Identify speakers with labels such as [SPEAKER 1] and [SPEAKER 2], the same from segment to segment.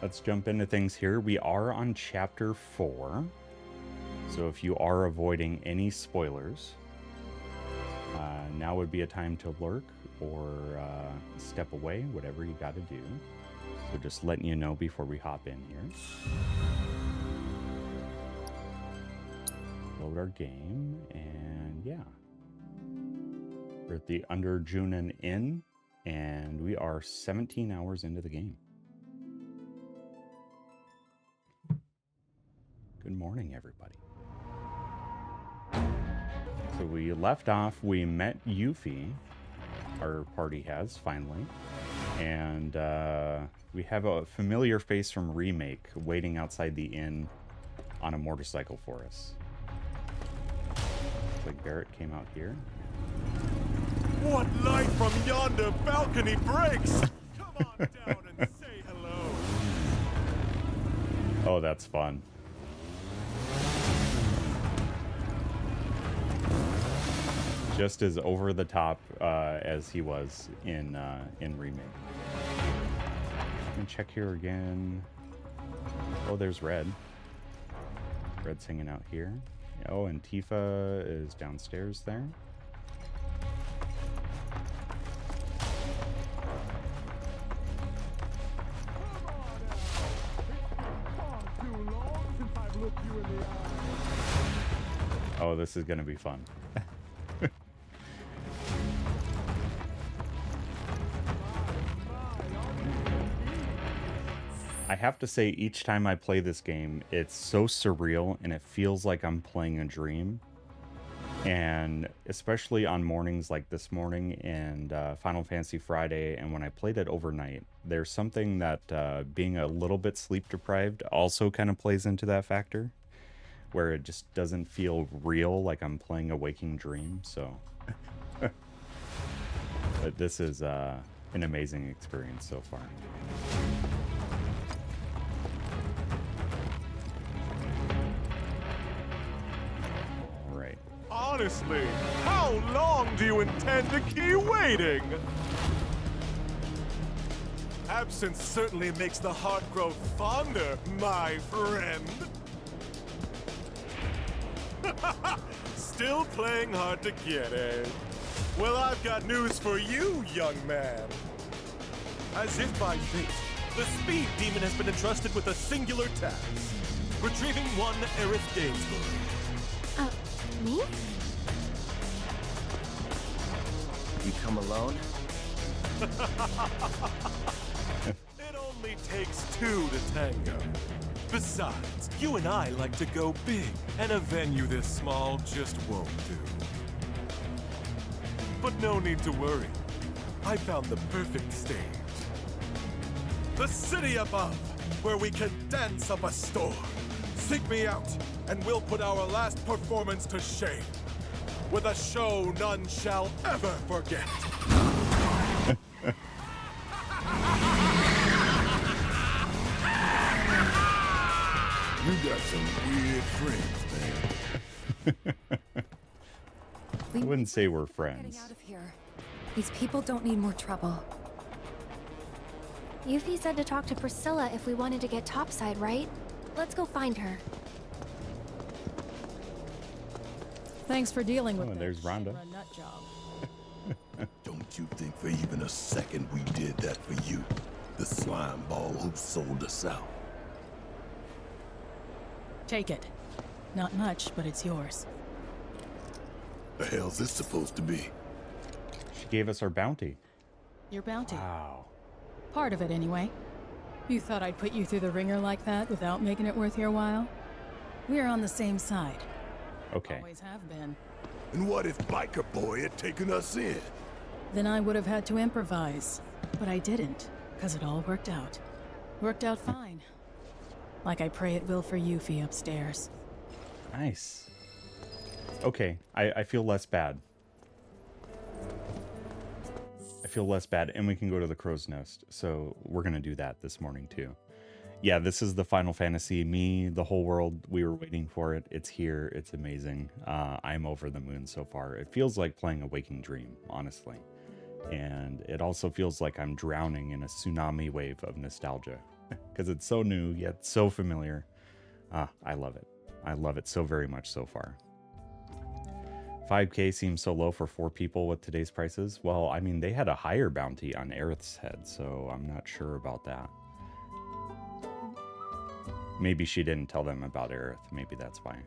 [SPEAKER 1] let's jump into things here. We are on chapter 4. So if you are avoiding any spoilers, now would be a time to lurk or step away, whatever you got to do. So just letting you know before we hop in here. Load our game, and yeah. We're at the Underjunen Inn, and we are 17 hours into the game. Good morning, everybody. So we left off, we met Yuffie, our party has, finally. And we have a familiar face from Remake waiting outside the inn on a motorcycle for us. Looks like Barrett came out here.
[SPEAKER 2] What light from yonder balcony breaks? Come on down and say hello.
[SPEAKER 1] Oh, that's fun. Just as over the top as he was in Remake. Let me check here again. Oh, there's Red. Red's hanging out here. Oh, and Tifa is downstairs there. Oh, this is gonna be fun. I have to say, each time I play this game, it's so surreal and it feels like I'm playing a dream. And especially on mornings like this morning and Final Fantasy Friday, and when I played it overnight, there's something that being a little bit sleep deprived also kind of plays into that factor, where it just doesn't feel real, like I'm playing a waking dream. So, but this is an amazing experience so far.
[SPEAKER 2] Honestly, how long do you intend to keep waiting? Absence certainly makes the heart grow fonder, my friend. Still playing hard to get, eh? Well, I've got news for you, young man. As if by fate, the Speed Demon has been entrusted with a singular task. Retrieving one Aerith Gainsborough.
[SPEAKER 3] Me?
[SPEAKER 4] You come alone?
[SPEAKER 2] It only takes two to tango. Besides, you and I like to go big, and a venue this small just won't do. But no need to worry. I found the perfect stage. The city above, where we can dance up a storm. Seek me out, and we'll put our last performance to shame. With a show none shall ever forget.
[SPEAKER 5] You got some weird friends, man.
[SPEAKER 1] I wouldn't say we're friends.
[SPEAKER 3] Getting out of here. These people don't need more trouble.
[SPEAKER 6] Yuffie said to talk to Priscilla if we wanted to get topside, right? Let's go find her.
[SPEAKER 7] Thanks for dealing with
[SPEAKER 1] Oh,
[SPEAKER 7] that
[SPEAKER 1] there's Rhonda.
[SPEAKER 7] Shinra nut job.
[SPEAKER 5] Don't you think for even a second we did that for you? The slime ball who sold us out.
[SPEAKER 7] Take it. Not much, but it's yours.
[SPEAKER 5] The hell's this supposed to be?
[SPEAKER 1] She gave us our bounty.
[SPEAKER 7] Your bounty.
[SPEAKER 1] Wow.
[SPEAKER 7] Part of it, anyway. You thought I'd put you through the ringer like that without making it worth your while? We're on the same side.
[SPEAKER 1] Okay.
[SPEAKER 7] Always have been.
[SPEAKER 5] And what if Biker Boy had taken us in?
[SPEAKER 7] Then I would have had to improvise. But I didn't, because it all worked out. Worked out fine. Like I pray it will for Yuffie upstairs.
[SPEAKER 1] Nice. Okay, I feel less bad. I feel less bad, and we can go to the Crow's Nest. So we're going to do that this morning, too. Yeah, this is the Final Fantasy. Me, the whole world, we were waiting for it. It's here. It's amazing. I'm over the moon so far. It feels like playing a waking dream, honestly. And it also feels like I'm drowning in a tsunami wave of nostalgia. because it's so new yet so familiar. I love it. I love it so very much so far. 5K seems so low for 4 people with today's prices. Well, I mean, they had a higher bounty on Aerith's head, so I'm not sure about that. Maybe she didn't tell them about Aerith. Maybe that's why.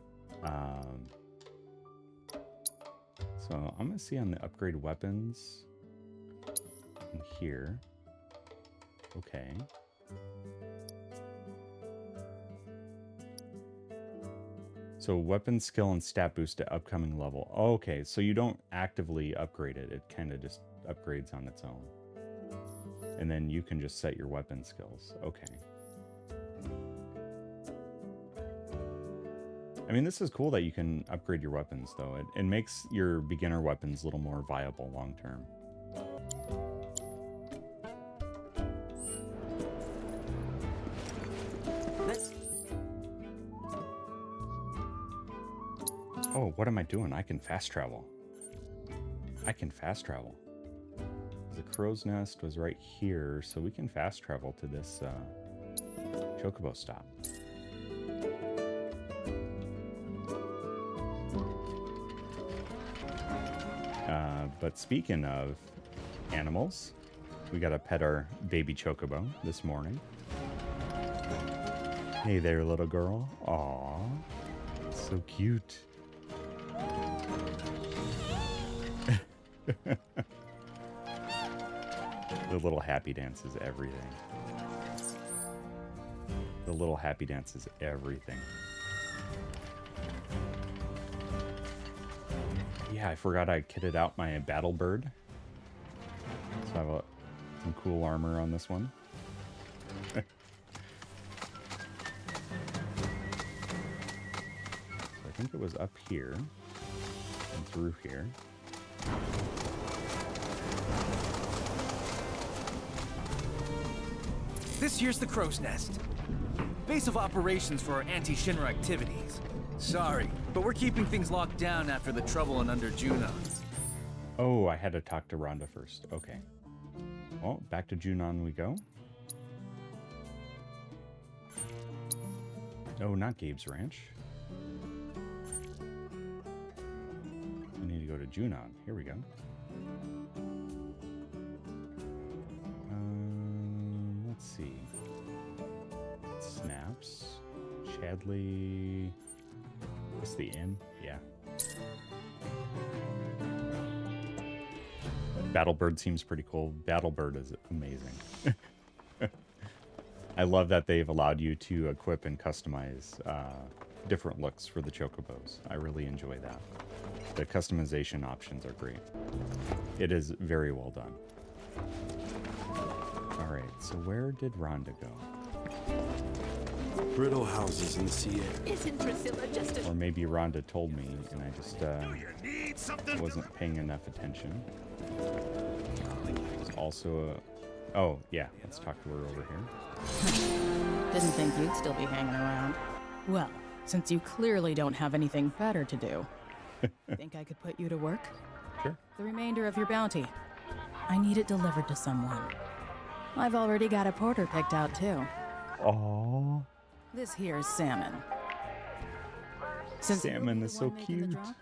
[SPEAKER 1] So I'm going to see on the upgrade weapons in here. Okay. So weapon skill and stat boost to upcoming level. Okay, so you don't actively upgrade it. It kind of just upgrades on its own. And then you can just set your weapon skills. Okay. I mean, this is cool that you can upgrade your weapons, though. It makes your beginner weapons a little more viable long term. Oh, what am I doing? I can fast travel. I can fast travel. The crow's nest was right here, so we can fast travel to this Chocobo stop. But speaking of animals, we got to pet our baby Chocobo this morning. Hey there, little girl. Aw, so cute. The little happy dance is everything. The little happy dance is everything. Yeah, I forgot I kitted out my battle bird. So I have some cool armor on this one. So I think it was up here and through here.
[SPEAKER 8] This here's the crow's nest. Base of operations for our anti-Shinra activities. Sorry, but we're keeping things locked down after the trouble in Under Junon.
[SPEAKER 1] Oh, I had to talk to Rhonda first. Okay. Well, back to Junon we go. Oh, not Gabe's Ranch. I need to go to Junon. Here we go. Let's see. Snaps. Chadley. What's the inn? Yeah. Battlebird seems pretty cool. Battlebird is amazing. I love that they've allowed you to equip and customize different looks for the Chocobos. I really enjoy that. The customization options are great. It is very well done. All right, so where did Rhonda go?
[SPEAKER 5] Brittle houses in the sea air.
[SPEAKER 9] Isn't Priscilla just a...
[SPEAKER 1] Or maybe Rhonda told me and I just wasn't paying enough attention. There's also a... Oh, yeah, let's talk to her over here.
[SPEAKER 7] Didn't think you'd still be hanging around. Well, since you clearly don't have anything better to do, think I could put you to work?
[SPEAKER 1] Sure.
[SPEAKER 7] The remainder of your bounty. I need it delivered to someone. I've already got a porter picked out, too.
[SPEAKER 1] Aww.
[SPEAKER 7] This here's Salmon. Since
[SPEAKER 1] Salmon is so cute.
[SPEAKER 7] Drop,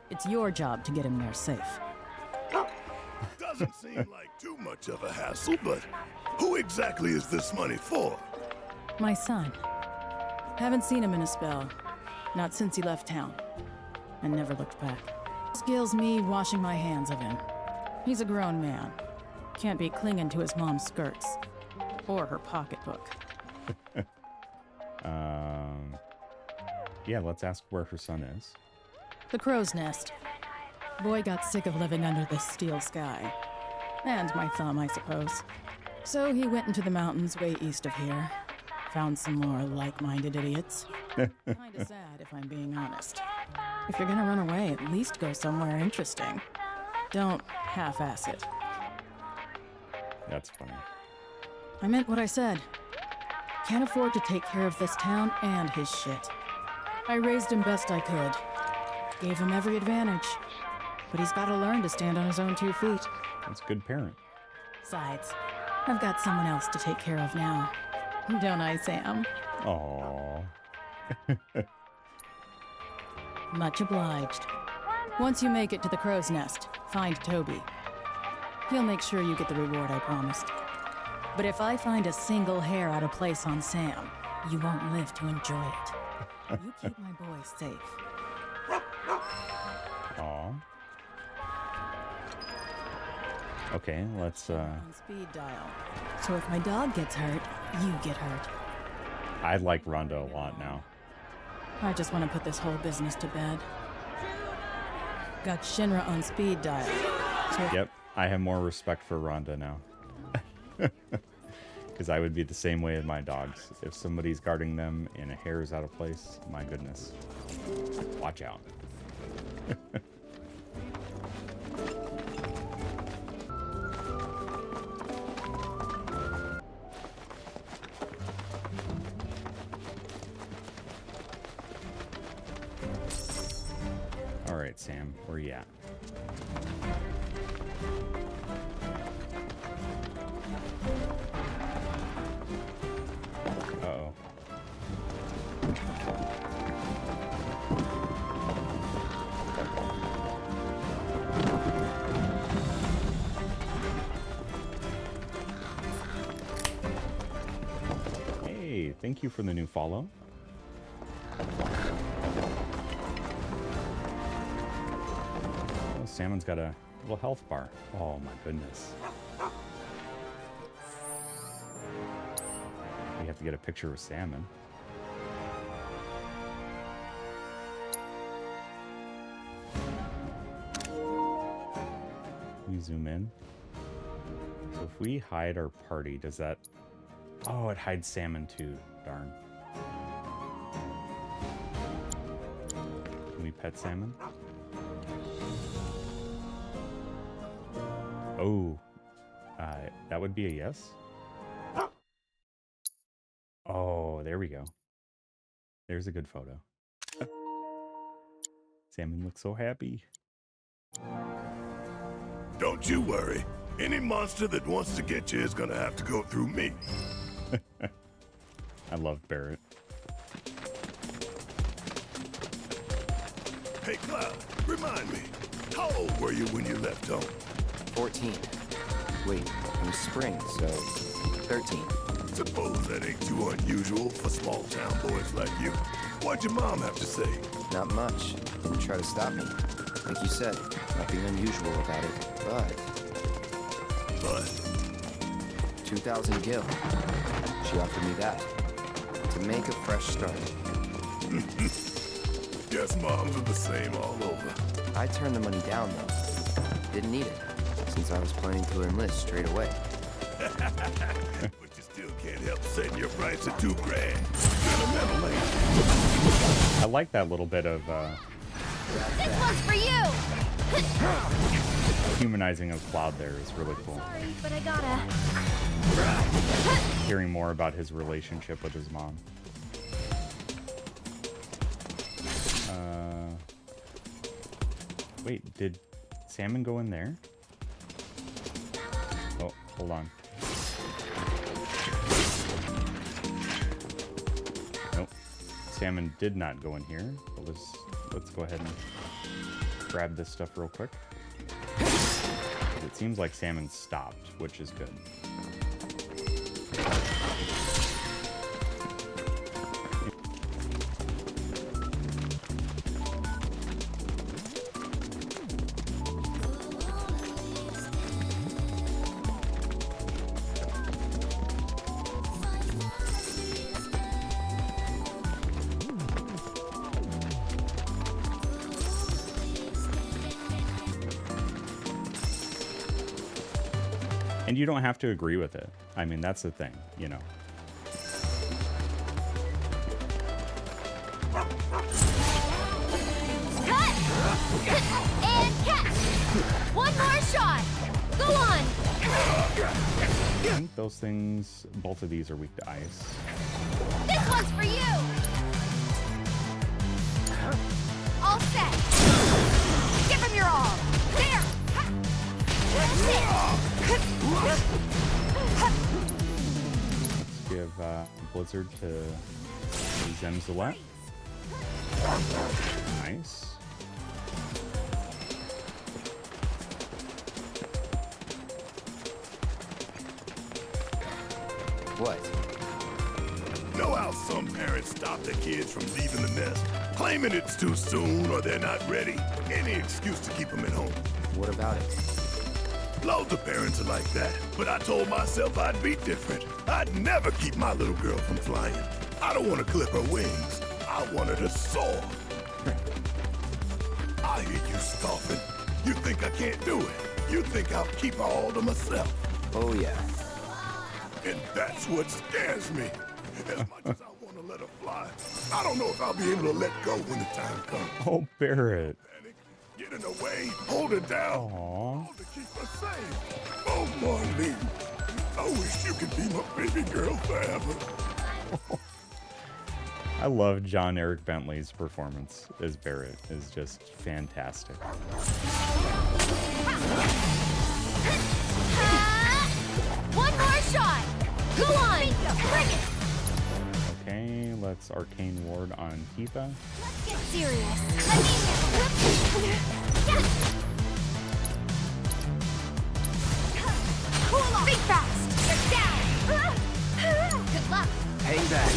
[SPEAKER 7] it's your job to get him there safe.
[SPEAKER 5] Doesn't seem like too much of a hassle, but who exactly is this money for?
[SPEAKER 7] My son. Haven't seen him in a spell. Not since he left town. And never looked back. Skills me washing my hands of him. He's a grown man. Can't be clinging to his mom's skirts. Or her pocketbook.
[SPEAKER 1] Yeah, let's ask where her son is.
[SPEAKER 7] The crow's nest. Boy got sick of living under this steel sky. And my thumb, I suppose. So he went into the mountains way east of here. Found some more like-minded idiots. Kinda sad, if I'm being honest. If you're gonna run away, at least go somewhere interesting. Don't half-ass it.
[SPEAKER 1] That's funny.
[SPEAKER 7] I meant what I said. Can't afford to take care of this town and his shit. I raised him best I could. Gave him every advantage. But he's gotta learn to stand on his own 2 feet.
[SPEAKER 1] That's a good parent.
[SPEAKER 7] Besides, I've got someone else to take care of now. Don't I, Sam?
[SPEAKER 1] Aww.
[SPEAKER 7] Much obliged. Once you make it to the crow's nest, find Toby. He'll make sure you get the reward I promised. But if I find a single hair out of place on Sam, you won't live to enjoy it. You keep my boy safe.
[SPEAKER 1] Aw. Okay, let's
[SPEAKER 7] On speed dial. So if my dog gets hurt, you get hurt.
[SPEAKER 1] I like Rhonda a lot now.
[SPEAKER 7] I just want to put this whole business to bed. Got Shinra on speed dial. So
[SPEAKER 1] Yep, I have more respect for Rhonda now. Because I would be the same way with my dogs. If somebody's guarding them and a hair is out of place, my goodness. Watch out. Alright, Sam, where you at? Uh-oh. Hey, thank you for the new follow. Oh, Salmon's got a little health bar. Oh my goodness. We have to get a picture of Salmon. We zoom in. So if we hide our party, does that... Oh, it hides Salmon too. Darn. Can we pet Salmon? Oh. That would be a yes? Oh, there we go. There's a good photo. Salmon looks so happy.
[SPEAKER 5] Don't you worry. Any monster that wants to get you is gonna have to go through me.
[SPEAKER 1] I love Barrett.
[SPEAKER 5] Hey, Cloud, remind me, how old were you when you left home?
[SPEAKER 4] 14. Wait, it was spring, so 13.
[SPEAKER 5] Suppose that ain't too unusual for small-town boys like you. What'd your mom have to say?
[SPEAKER 4] Not much. Didn't try to stop me. Like you said, nothing unusual about it,
[SPEAKER 5] But
[SPEAKER 4] 2,000 gil. She offered me that. To make a fresh start.
[SPEAKER 5] guess moms are the same all over.
[SPEAKER 4] I turned the money down, though. Didn't need it, since I was planning to enlist straight away.
[SPEAKER 5] But you still can't help setting your price at $2 grand.
[SPEAKER 1] I like that little bit of
[SPEAKER 6] This one's for you!
[SPEAKER 1] humanizing of Cloud there is really cool.
[SPEAKER 6] Sorry, but I gotta.
[SPEAKER 1] Hearing more about his relationship with his mom. Wait, did Salmon go in there? Oh, hold on. Nope. Salmon did not go in here. But let's go ahead and grab this stuff real quick. It seems like Salmon stopped, which is good. And you don't have to agree with it. I mean, that's the thing, you know.
[SPEAKER 6] Cut! And catch! One more shot! Go on!
[SPEAKER 1] I think those things, both of these are weak to ice.
[SPEAKER 6] This one's for you! All set! Give him your all! There! That's it!
[SPEAKER 1] Let's give give Blizzard to Zemzalette. Nice.
[SPEAKER 4] What?
[SPEAKER 5] Know how some parents stop their kids from leaving the nest, claiming it's too soon or they're not ready. Any excuse to keep them at home.
[SPEAKER 4] What about it?
[SPEAKER 5] Loads of parents are like that, but I told myself I'd be different. I'd never keep my little girl from flying. I don't want to clip her wings. I want her to soar. I hear you scoffing. You think I can't do it. You think I'll keep her all to myself.
[SPEAKER 4] Oh, yeah.
[SPEAKER 5] And that's what scares me. As much as I want to let her fly, I don't know if I'll be able to let go when the time comes.
[SPEAKER 1] Oh, Barrett.
[SPEAKER 5] Panic, get in the way, hold her down.
[SPEAKER 1] Aww.
[SPEAKER 5] All to keep her safe. Oh, Marlene, I wish you could be my baby girl forever.
[SPEAKER 1] I love John Eric Bentley's performance as Barrett. Is just fantastic.
[SPEAKER 6] One more shot! Go on! Bring it!
[SPEAKER 1] Okay, let's Arcane Ward on Tifa.
[SPEAKER 6] Let's get serious. Cool off! Be fast! Get down! Good luck!
[SPEAKER 4] Hang back.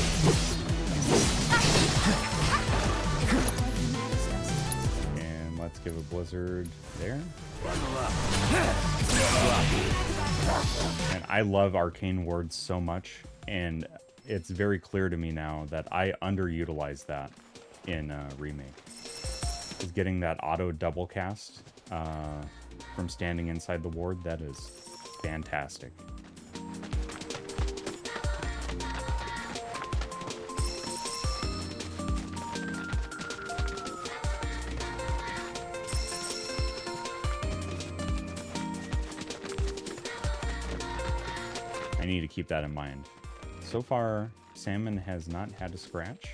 [SPEAKER 1] And let's give a Blizzard there. And I love Arcane Ward so much, and it's very clear to me now that I underutilized that in Remake. Is getting that auto double cast from standing inside the ward, that is fantastic. I need to keep that in mind. So far, Salmon has not had a scratch.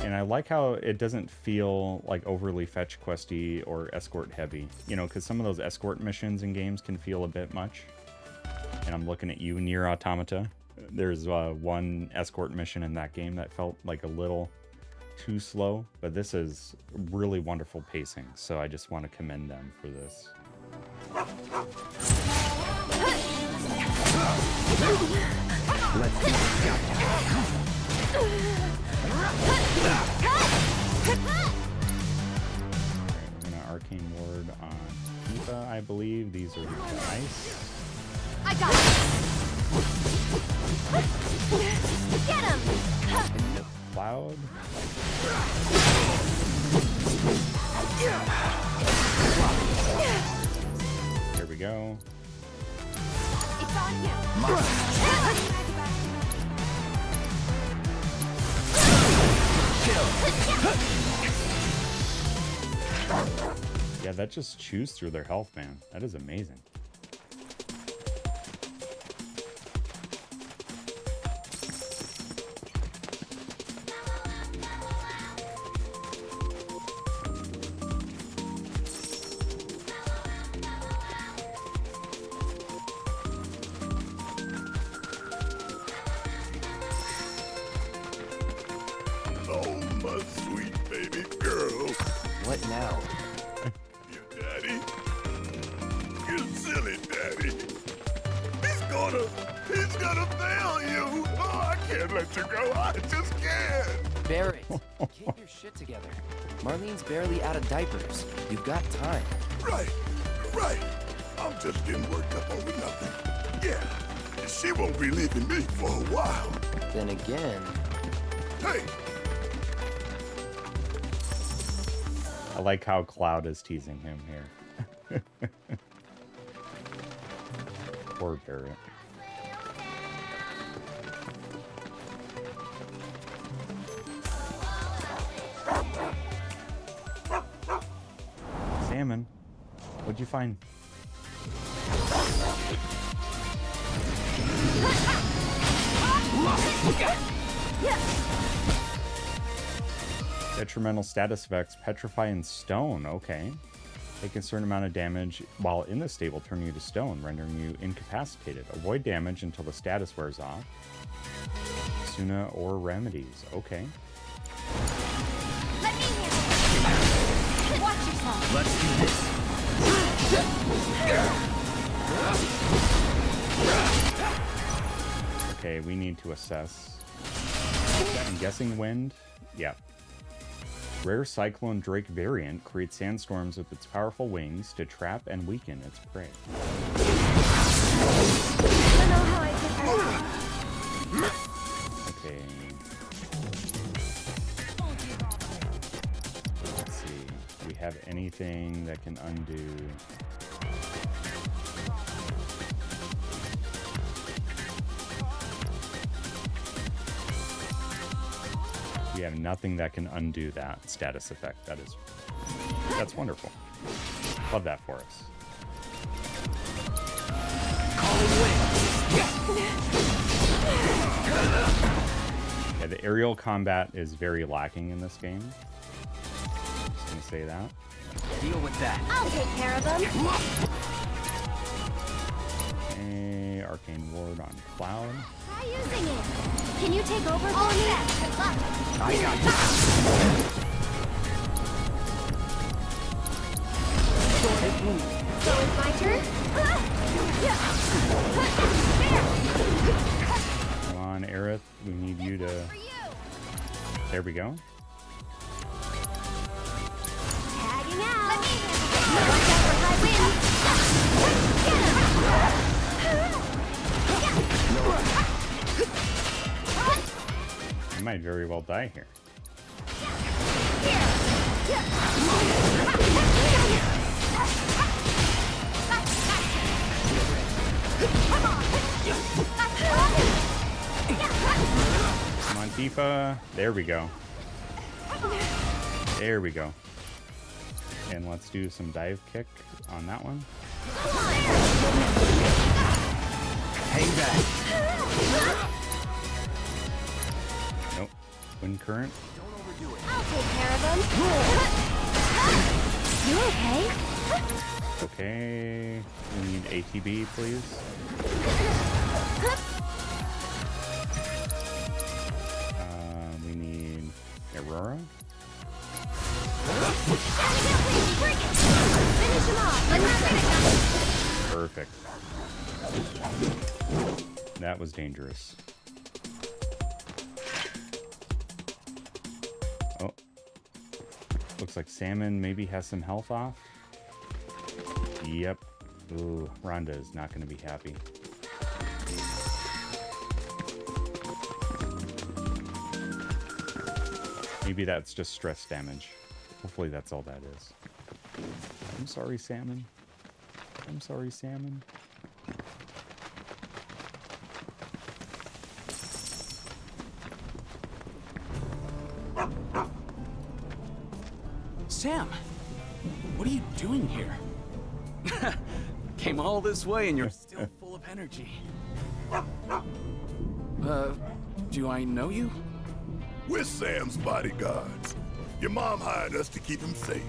[SPEAKER 1] And I like how it doesn't feel like overly fetch questy or escort heavy. You know, because some of those escort missions in games can feel a bit much. And I'm looking at you, Nier Automata. There's one escort mission in that game that felt like a little too slow, but this is really wonderful pacing, so I just want to commend them for this.
[SPEAKER 4] Let's get
[SPEAKER 1] We're gonna Arcane Ward on Tifa, I believe. These are the ice.
[SPEAKER 6] I got it! Get him!
[SPEAKER 1] Cloud. Here we go.
[SPEAKER 6] It's on you!
[SPEAKER 1] Yeah, that just chews through their health, man. That is amazing.
[SPEAKER 5] Oh, my sweet baby girl.
[SPEAKER 4] What now?
[SPEAKER 5] Your daddy? You silly daddy. He's gonna fail you. Oh, I can't let you go. I just can't.
[SPEAKER 4] Barrett, keep your shit together. Marlene's barely out of diapers. You've got time.
[SPEAKER 5] Right. I'm just getting worked up over nothing. Yeah, she won't be leaving me for a while.
[SPEAKER 4] Then again...
[SPEAKER 5] Hey,
[SPEAKER 1] I like how Cloud is teasing him here. Poor Barrett. Salmon, what'd you find? Detrimental status effects, petrify and stone. Okay. Take a certain amount of damage while in this state will turn you to stone, rendering you incapacitated. Avoid damage until the status wears off. Suna or remedies. Okay.
[SPEAKER 6] Let me handle it. Watch yourself.
[SPEAKER 8] Let's do this.
[SPEAKER 1] Okay, we need to assess. I'm guessing wind. Yeah. Rare Cyclone Drake variant creates sandstorms with its powerful wings to trap and weaken its prey.
[SPEAKER 6] I know how I did that.
[SPEAKER 1] Okay. Let's see. Do we have anything that can undo? We have nothing that can undo that status effect. That's wonderful. Love that for us. Yeah, the aerial combat is very lacking in this game. Just gonna say that.
[SPEAKER 8] Deal with that.
[SPEAKER 6] I'll take care of them.
[SPEAKER 1] Okay, Arcane Ward on Cloud.
[SPEAKER 6] Try using it. Can you take over for me? Good luck.
[SPEAKER 8] I got you.
[SPEAKER 6] So it's my turn?
[SPEAKER 1] Come on, Aerith. We need you to...
[SPEAKER 6] For you.
[SPEAKER 1] There we go.
[SPEAKER 6] Tagging out. Let me handle it. Watch out for high winds.
[SPEAKER 1] I might very well die here. Come on, Tifa. There we go. There we go. And let's do some dive kick on that one.
[SPEAKER 8] Hang back.
[SPEAKER 1] Nope. Wind current.
[SPEAKER 6] I'll take care of them. You okay?
[SPEAKER 1] Okay. We need ATB, please. We need Aurora.
[SPEAKER 6] Finish him off.
[SPEAKER 1] Perfect. That was dangerous. Oh. Looks like Salmon maybe has some health off. Yep. Ooh, Rhonda is not going to be happy. Maybe that's just stress damage. Hopefully that's all that is. I'm sorry, Salmon. I'm sorry, Salmon.
[SPEAKER 9] Sam, what are you doing here? Came all this way and you're still full of energy. Do I know you?
[SPEAKER 5] We're Sam's bodyguards. Your mom hired us to keep him safe.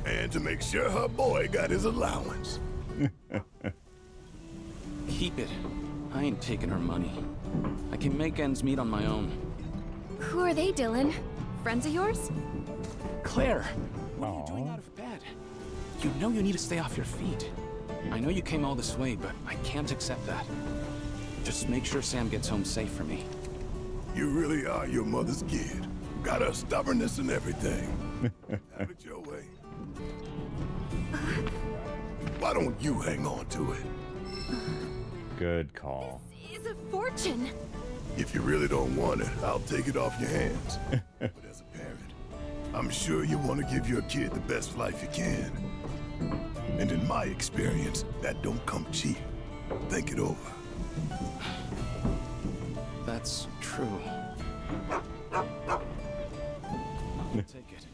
[SPEAKER 5] And to make sure her boy got his allowance.
[SPEAKER 9] Keep it. I ain't taking her money. I can make ends meet on my own.
[SPEAKER 6] Who are they, Dylan? Friends of yours?
[SPEAKER 9] Claire, what are you doing out of bed? You know you need to stay off your feet. I know you came all this way, but I can't accept that. Just make sure Sam gets home safe for me.
[SPEAKER 5] You really are your mother's kid. Got her stubbornness and everything. Have it your way. Why don't you hang on to it?
[SPEAKER 1] Good call.
[SPEAKER 6] It's a fortune.
[SPEAKER 5] If you really don't want it, I'll take it off your hands. But as a parent, I'm sure you want to give your kid the best life you can. And in my experience, that don't come cheap. Think it over.
[SPEAKER 9] That's true. I'll take it.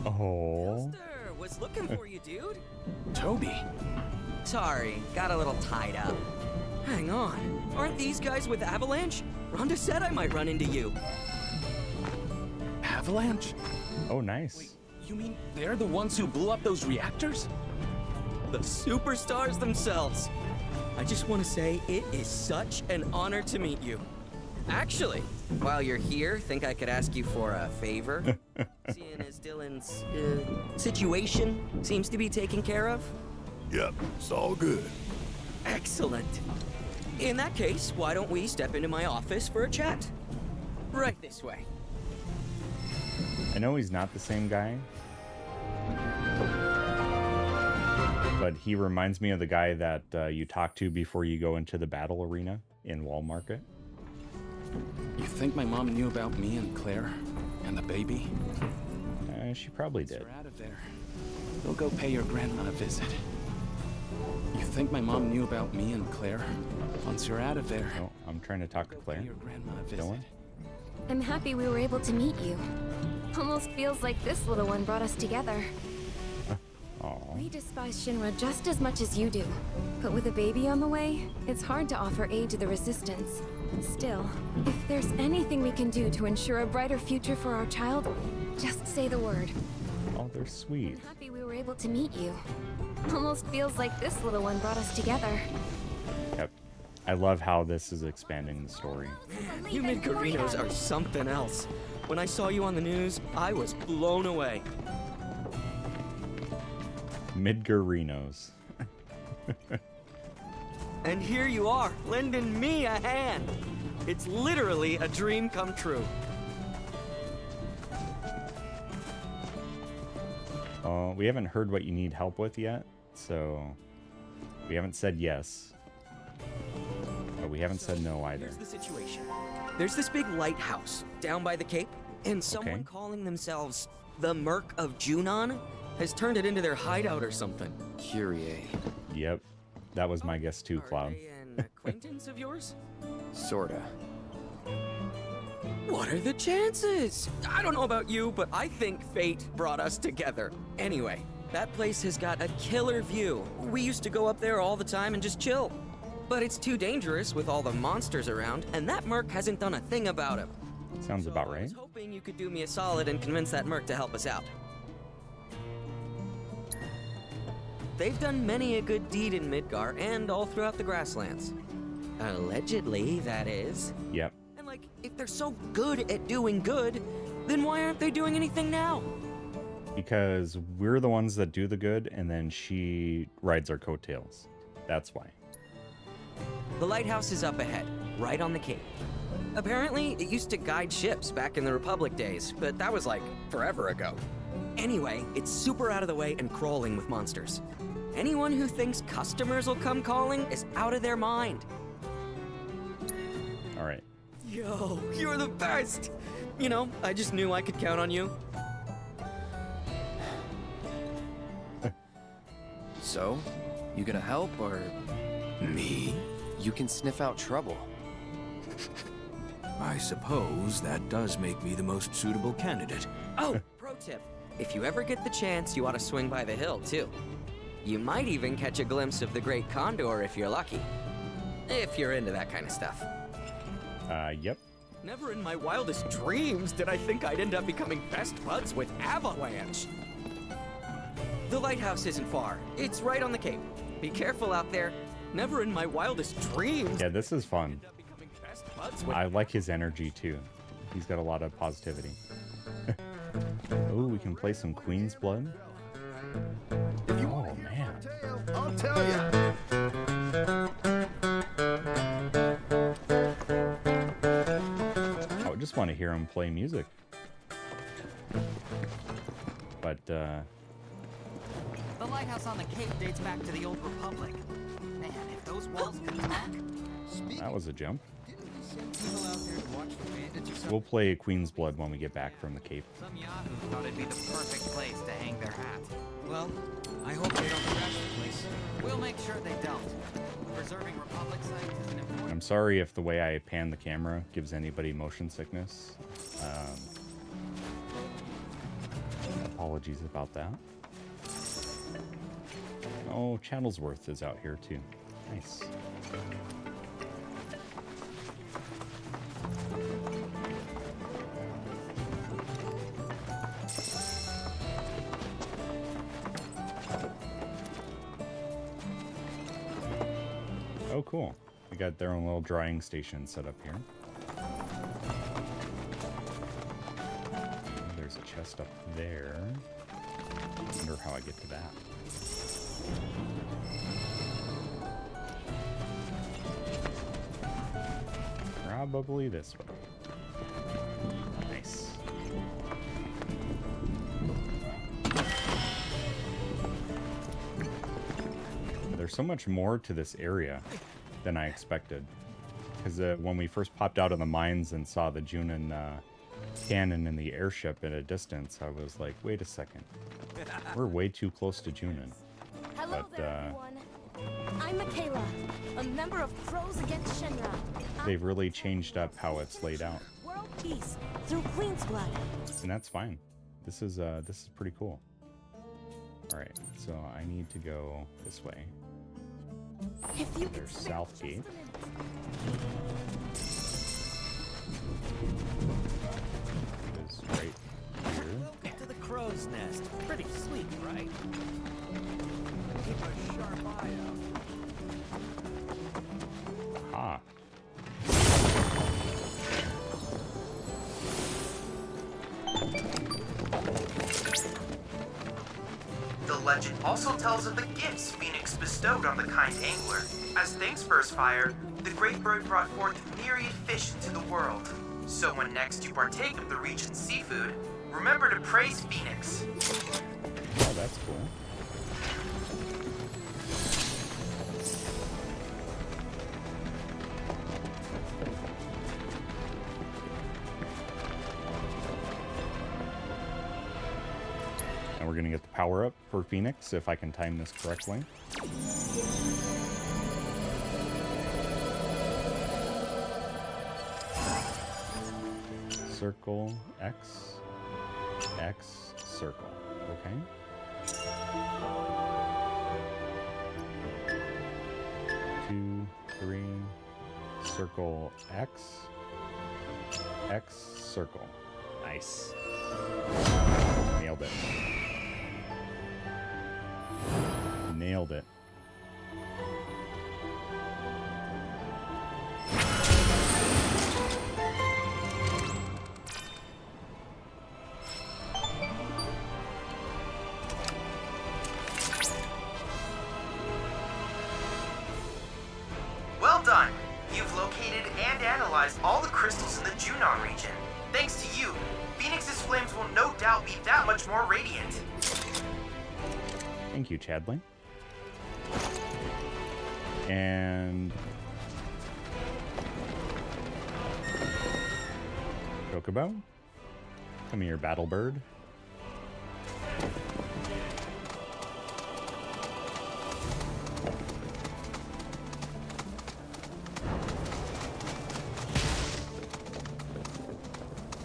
[SPEAKER 1] Oh.
[SPEAKER 10] Was looking for you, dude.
[SPEAKER 9] Toby.
[SPEAKER 10] Sorry, got a little tied up. Hang on, aren't these guys with Avalanche? Rhonda said I might run into you.
[SPEAKER 9] Avalanche?
[SPEAKER 1] Oh, nice.
[SPEAKER 10] Wait,
[SPEAKER 9] You mean they're the ones who blew up those reactors?
[SPEAKER 10] The superstars themselves. I just want to say it is such an honor to meet you. Actually, while you're here, think I could ask you for a favor? Seeing as Dylan's situation seems to be taken care of?
[SPEAKER 5] Yep, it's all good.
[SPEAKER 10] Excellent. In that case, why don't we step into my office for a chat? Right this way.
[SPEAKER 1] I know he's not the same guy, but he reminds me of the guy that you talk to before you go into the battle arena in Wall Market.
[SPEAKER 9] You think my mom knew about me and Claire and the baby?
[SPEAKER 1] She probably did.
[SPEAKER 9] Once you're out of there, we'll go pay your grandma a visit. You think my mom knew about me and Claire? Once you're out of there...
[SPEAKER 1] No, I'm trying to talk to Claire.
[SPEAKER 9] Pay your grandma a visit.
[SPEAKER 1] Dylan?
[SPEAKER 6] I'm happy we were able to meet you. Almost feels like this little one brought us together.
[SPEAKER 1] Aww.
[SPEAKER 6] We despise Shinra just as much as you do. But with a baby on the way, it's hard to offer aid to the Resistance. Still, if there's anything we can do to ensure a brighter future for our child, just say the word.
[SPEAKER 1] Oh, they're sweet.
[SPEAKER 6] I'm happy we were able to meet you. Almost feels like this little one brought us together.
[SPEAKER 1] Yep. I love how this is expanding the story.
[SPEAKER 10] You Midgarinos are something else. When I saw you on the news, I was blown away.
[SPEAKER 1] Midgarinos.
[SPEAKER 10] And here you are, lending me a hand. It's literally a dream come true.
[SPEAKER 1] We haven't heard what you need help with yet, so we haven't said yes. But we haven't said no either.
[SPEAKER 10] Here's the situation. There's this big lighthouse down by the cape, and someone
[SPEAKER 1] Okay.
[SPEAKER 10] calling themselves the Merc of Junon has turned it into their hideout or something.
[SPEAKER 4] Kyrie.
[SPEAKER 1] Yep. That was my guess too,
[SPEAKER 10] Are
[SPEAKER 1] Cloud.
[SPEAKER 10] they an acquaintance of yours?
[SPEAKER 4] Sorta.
[SPEAKER 10] What are the chances? I don't know about you, but I think fate brought us together. Anyway, that place has got a killer view. We used to go up there all the time and just chill. But it's too dangerous with all the monsters around, and that merc hasn't done a thing about it.
[SPEAKER 1] Sounds about
[SPEAKER 10] I
[SPEAKER 1] right.
[SPEAKER 10] was hoping you could do me a solid and convince that merc to help us out. They've done many a good deed in Midgar and all throughout the grasslands. Allegedly, that is.
[SPEAKER 1] Yep.
[SPEAKER 10] And like, if they're so good at doing good, then why aren't they doing anything now?
[SPEAKER 1] Because we're the ones that do the good, and then she rides our coattails. That's why.
[SPEAKER 10] The lighthouse is up ahead, right on the cape. Apparently, it used to guide ships back in the Republic days, but that was like forever ago. Anyway, it's super out of the way and crawling with monsters. Anyone who thinks customers will come calling is out of their mind.
[SPEAKER 1] All right.
[SPEAKER 10] Yo, you're the best! You know, I just knew I could count on you.
[SPEAKER 4] So, you gonna help or...
[SPEAKER 11] Me?
[SPEAKER 4] You can sniff out trouble.
[SPEAKER 11] I suppose that does make me the most suitable candidate.
[SPEAKER 10] Oh, pro tip. If you ever get the chance, you ought to swing by the hill, too. You might even catch a glimpse of the Great Condor if you're lucky. If you're into that kind of stuff.
[SPEAKER 1] Yep.
[SPEAKER 10] Never in my wildest dreams did I think I'd end up becoming best buds with Avalanche. The lighthouse isn't far. It's right on the cape. Be careful out there. Never in my wildest dreams.
[SPEAKER 1] Yeah, this is fun.
[SPEAKER 10] I'd end up becoming best buds with
[SPEAKER 1] I like his energy too. He's got a lot of positivity. Oh, we can play some Queen's Blood. Oh man.
[SPEAKER 5] I'll tell ya.
[SPEAKER 1] I would just want to hear him play music. But
[SPEAKER 12] The lighthouse on the cape dates back to the old Republic. Man, if those walls could talk.
[SPEAKER 1] that was a jump.
[SPEAKER 12] People out there to watch for bandits or something.
[SPEAKER 1] We'll play Queen's Blood when we get back from the Cape.
[SPEAKER 12] Some yahoo thought it'd be the perfect place to hang their hat.
[SPEAKER 10] Well, I hope they don't crash the place.
[SPEAKER 12] We'll make sure they don't. Preserving Republic sites is an important...
[SPEAKER 1] I'm sorry if the way I pan the camera gives anybody motion sickness. Apologies about that. Oh, Chattlesworth is out here too. Nice. Oh, cool. They got their own little drying station set up here. There's a chest up there. Wonder how I get to that. Probably this way. Nice. There's so much more to this area than I expected. Because when we first popped out of the mines and saw the Junin cannon in the airship at a distance, I was like, wait a second. We're way too close to Junin.
[SPEAKER 13] Hello there, everyone. I'm Michaela, a member of Crows Against Shinra.
[SPEAKER 1] They've really changed up how it's laid out.
[SPEAKER 13] World peace through Queen's blood.
[SPEAKER 1] And that's fine. This is pretty cool. Alright, so I need to go this way.
[SPEAKER 13] If you
[SPEAKER 1] There's South Gate. It is right here.
[SPEAKER 12] Welcome to the Crow's Nest. Pretty sweet, right? Keep a sharp eye out.
[SPEAKER 1] Ah.
[SPEAKER 14] The legend also tells of the gifts Phoenix bestowed on the kind angler. As thanks for his fire, the great bird brought forth myriad fish into the world. So when next you partake of the region's seafood, remember to praise Phoenix.
[SPEAKER 1] Oh, that's cool. And we're gonna get the power up for Phoenix if I can time this correctly. Circle X, X, circle. Okay. 2, 3, circle X, X, circle. Nice. Nailed it. Nailed it.
[SPEAKER 14] Well done! You've located and analyzed all the crystals in the Junon region. Thanks to you, Phoenix's flames will no doubt be that much more radiant.
[SPEAKER 1] Thank you, Chadley. And Chocobo, come here, battle bird.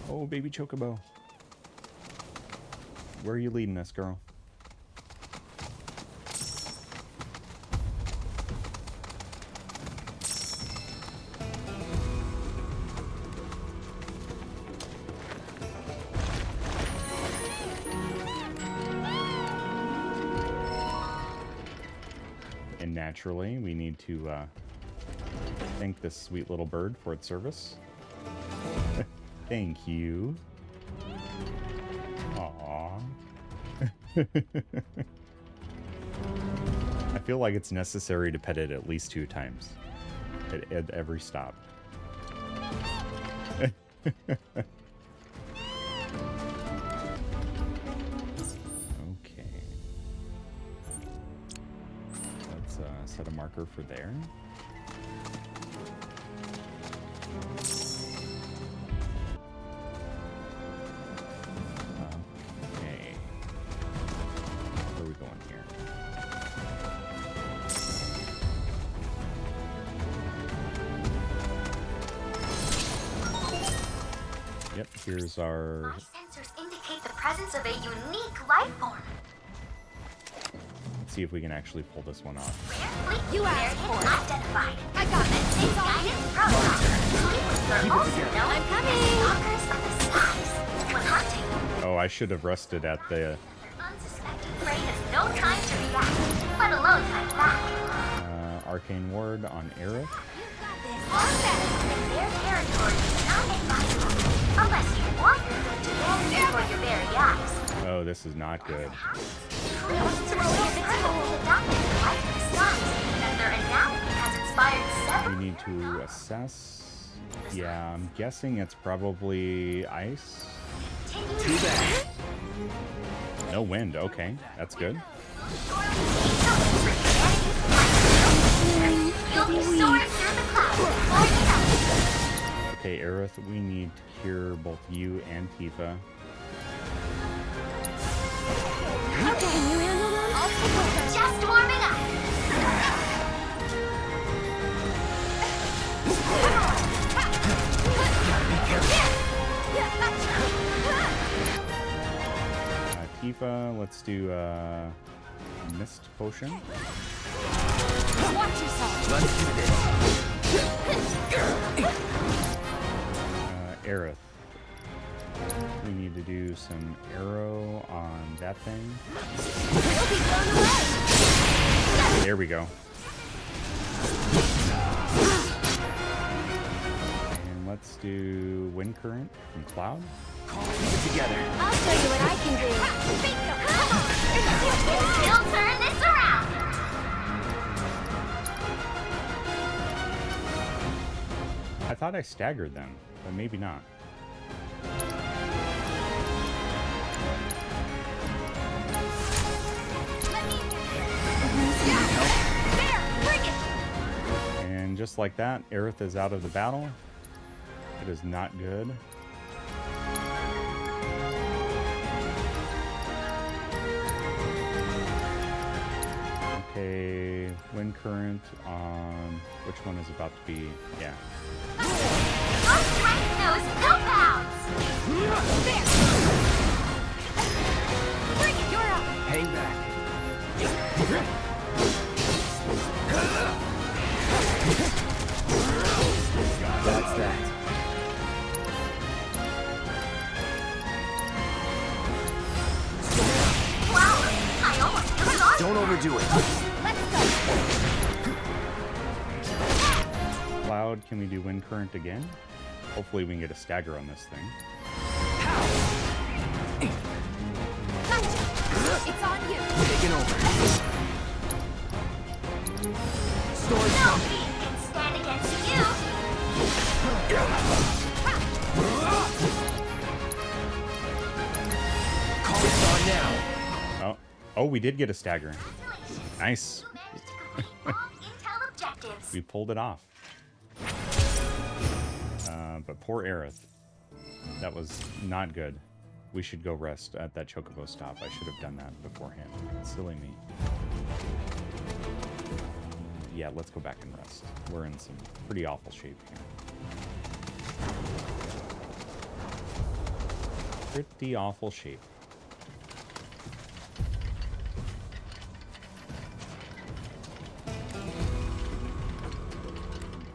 [SPEAKER 1] Oh, baby Chocobo. Where are you leading us, girl? And naturally, we need to thank this sweet little bird for its service. Thank you. Aww. I feel like it's necessary to pet it at least 2 times at every stop. Okay. Let's set a marker for there. Okay. Where are we going here? Yep, here's our...
[SPEAKER 15] My sensors indicate the presence of a unique life form.
[SPEAKER 1] Let's see if we can actually pull this one off.
[SPEAKER 15] You asked for it. Identified. I got it. It's guidance protocol. They're also known
[SPEAKER 13] I'm coming.
[SPEAKER 15] as stalkers of the skies. When hunting,
[SPEAKER 1] Oh, I should have rested at the...
[SPEAKER 15] an unsuspecting prey has no time to react, let alone fight back.
[SPEAKER 1] arcane ward on Aerith.
[SPEAKER 15] Their territory is not advisable, unless you want your food to vanish before your very eyes.
[SPEAKER 1] Oh, this is not good. We need to assess. Yeah, I'm guessing it's probably ice.
[SPEAKER 15] Too bad.
[SPEAKER 1] No wind. Okay, that's good.
[SPEAKER 15] You'll be soaring through the clouds.
[SPEAKER 1] Okay, Aerith, we need to cure both you and Tifa.
[SPEAKER 15] Okay, can you handle them? I'll take over. Just warming up.
[SPEAKER 1] Tifa, let's do mist potion.
[SPEAKER 15] Watch yourself.
[SPEAKER 8] Let's do this.
[SPEAKER 1] Aerith. We need to do some arrow on that thing. There we go. And let's do wind current from Cloud.
[SPEAKER 8] Together.
[SPEAKER 15] I'll show you what I can do. We'll turn this around.
[SPEAKER 1] I thought I staggered them, but maybe not. And just like that, Aerith is out of the battle. It is not good. Okay, wind current on which one is about to be? Yeah.
[SPEAKER 15] Our strength knows no bounds. There. Bring it, you're up.
[SPEAKER 8] Hang back. That's that.
[SPEAKER 15] Wow, I almost forgot.
[SPEAKER 8] Don't overdo it.
[SPEAKER 15] Let's go.
[SPEAKER 1] Cloud, can we do wind current again? Hopefully we can get a stagger on this thing.
[SPEAKER 15] Gotcha. It's on you.
[SPEAKER 8] Taking over. Storage
[SPEAKER 15] No being can stand against you.
[SPEAKER 8] Call it on now.
[SPEAKER 1] Oh, we did get a stagger. Nice.
[SPEAKER 15] Intel objectives.
[SPEAKER 1] We pulled it off. But poor Aerith. That was not good. We should go rest at that Chocobo stop. I should have done that beforehand. Silly me. Yeah, let's go back and rest. We're in some pretty awful shape here. Pretty awful shape.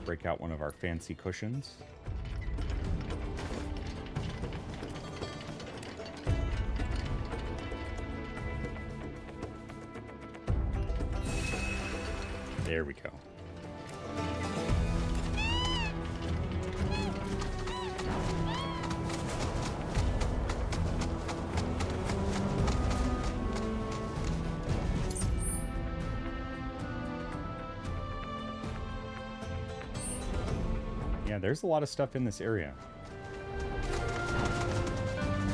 [SPEAKER 1] Break out one of our fancy cushions. There we go. Yeah, there's a lot of stuff in this area.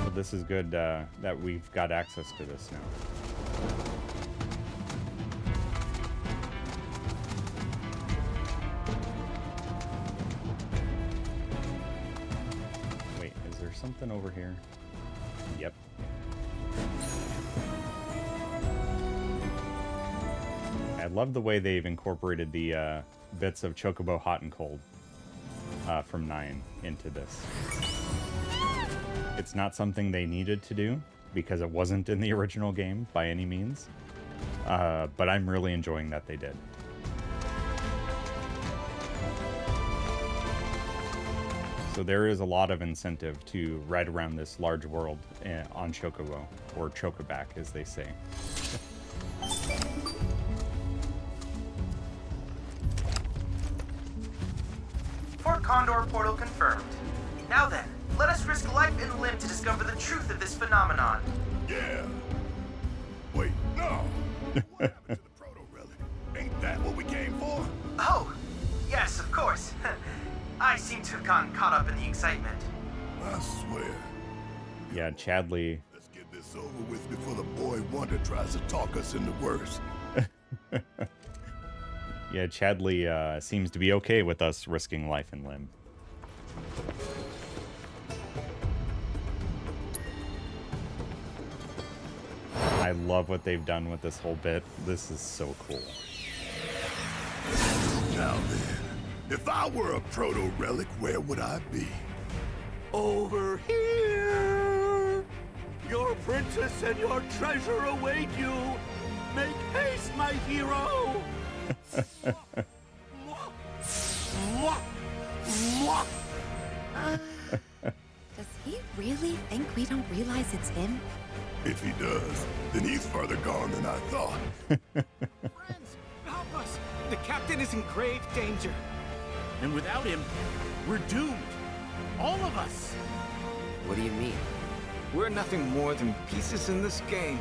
[SPEAKER 1] So this is good that we've got access to this now. Wait, is there something over here? Yep. I love the way they've incorporated the bits of Chocobo Hot and Cold from 9 into this. It's not something they needed to do because it wasn't in the original game by any means, but I'm really enjoying that they did. So there is a lot of incentive to ride around this large world on Chocobo, or Chocoback as they say.
[SPEAKER 14] Condor portal confirmed. Now then, let us risk life and limb to discover the truth of this phenomenon.
[SPEAKER 5] Yeah. Wait, no. What happened to the proto-relic? Ain't that what we came for?
[SPEAKER 14] Oh, yes, of course. I seem to have gotten caught up in the excitement.
[SPEAKER 5] I swear.
[SPEAKER 1] Yeah, Chadley.
[SPEAKER 5] Let's get this over with before the boy Wonder tries to talk us into worse.
[SPEAKER 1] Yeah, Chadley seems to be okay with us risking life and limb. I love what they've done with this whole bit. This is so cool.
[SPEAKER 5] Now then, if I were a proto-relic, where would I be?
[SPEAKER 12] Over here! Your princess and your treasure await you! Make haste, my hero!
[SPEAKER 3] Does he really think we don't realize it's him?
[SPEAKER 5] If he does, then he's further gone than I thought.
[SPEAKER 8] Friends, help us! The captain is in grave danger.
[SPEAKER 12] And without him, we're doomed. All of us.
[SPEAKER 4] What do you mean?
[SPEAKER 8] We're nothing more than pieces in this game.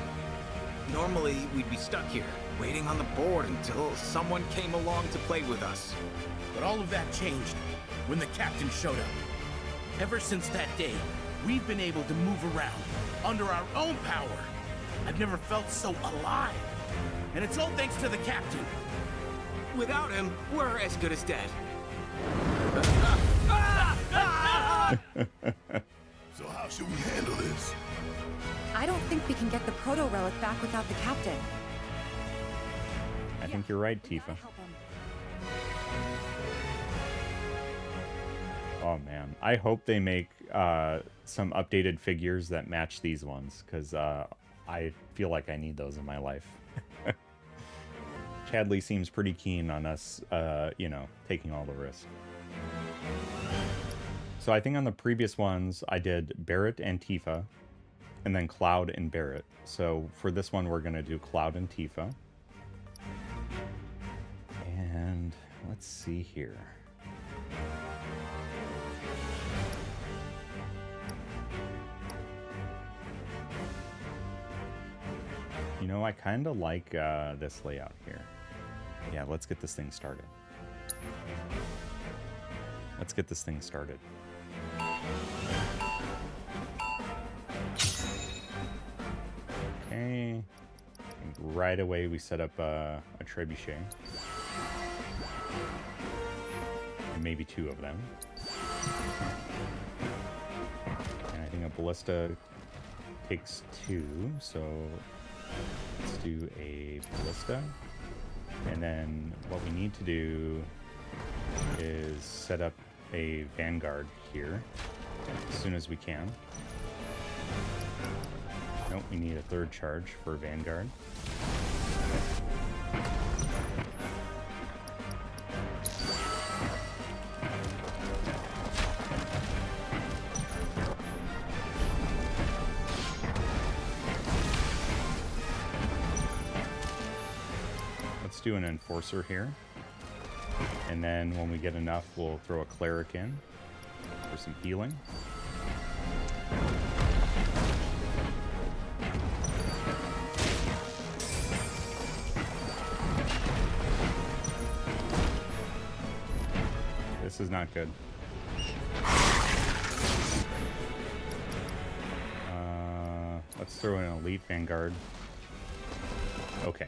[SPEAKER 8] Normally, we'd be stuck here, waiting on the board until someone came along to play with us.
[SPEAKER 12] But all of that changed when the captain showed up. Ever since that day, we've been able to move around under our own power. I've never felt so alive. And it's all thanks to the captain.
[SPEAKER 8] Without him, we're as good as dead.
[SPEAKER 5] So how should we handle this?
[SPEAKER 3] I don't think we can get the proto-relic back without the captain.
[SPEAKER 1] I think you're right, Tifa. Oh man, I hope they make some updated figures that match these ones, because I feel like I need those in my life. Chadley seems pretty keen on us, you know, taking all the risk. So I think on the previous ones, I did Barret and Tifa, and then Cloud and Barret. So for this one, we're going to do Cloud and Tifa. And let's see here. You know, I kind of like this layout here. Yeah, let's get this thing started. Let's get this thing started. Okay. And right away we set up a trebuchet. Maybe two of them. And I think a ballista takes two, so let's do a ballista. And then what we need to do is set up a vanguard here as soon as we can. Nope, we need a third charge for vanguard. Let's do an enforcer here. And then when we get enough, we'll throw a cleric in for some healing. This is not good. Let's throw in an elite vanguard. Okay.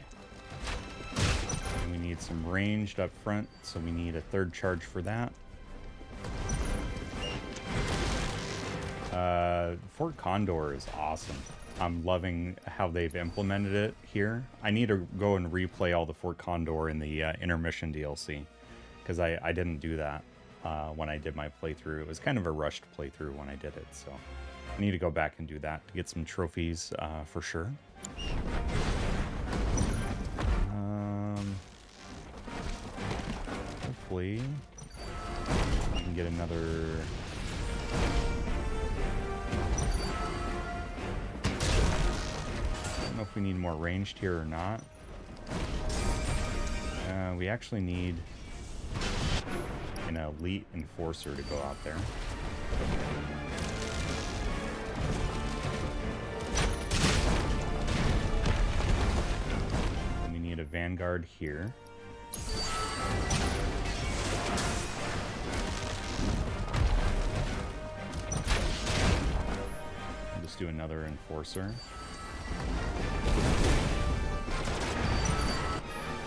[SPEAKER 1] And we need some ranged up front, so we need a third charge for that. Fort Condor is awesome. I'm loving how they've implemented it here. I need to go and replay all the Fort Condor in the intermission DLC, because I didn't do that when I did my playthrough. It was kind of a rushed playthrough when I did it, so I need to go back and do that to get some trophies for sure. Hopefully we can get another. I don't know if we need more ranged here or not. We actually need an an elite enforcer to go out there. And we need a vanguard here. I'll just do another enforcer.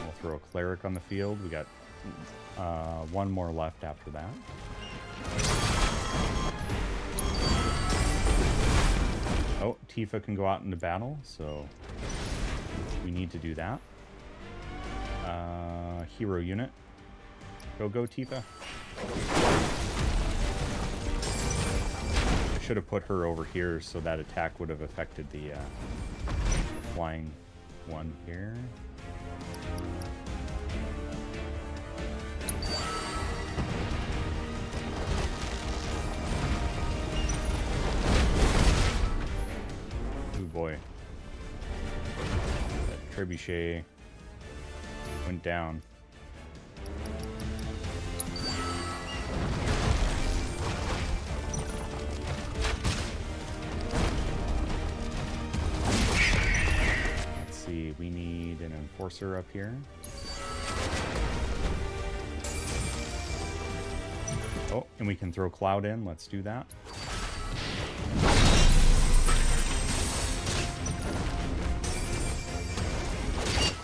[SPEAKER 1] We'll throw a cleric on the field. We got one more left after that. Oh, Tifa can go out into battle, so we need to do that. Hero unit. Go, Tifa. I should have put her over here so that attack would have affected the flying one here. Oh boy. That trebuchet went down. Let's see, we need an enforcer up here. Oh, and we can throw Cloud in. Let's do that.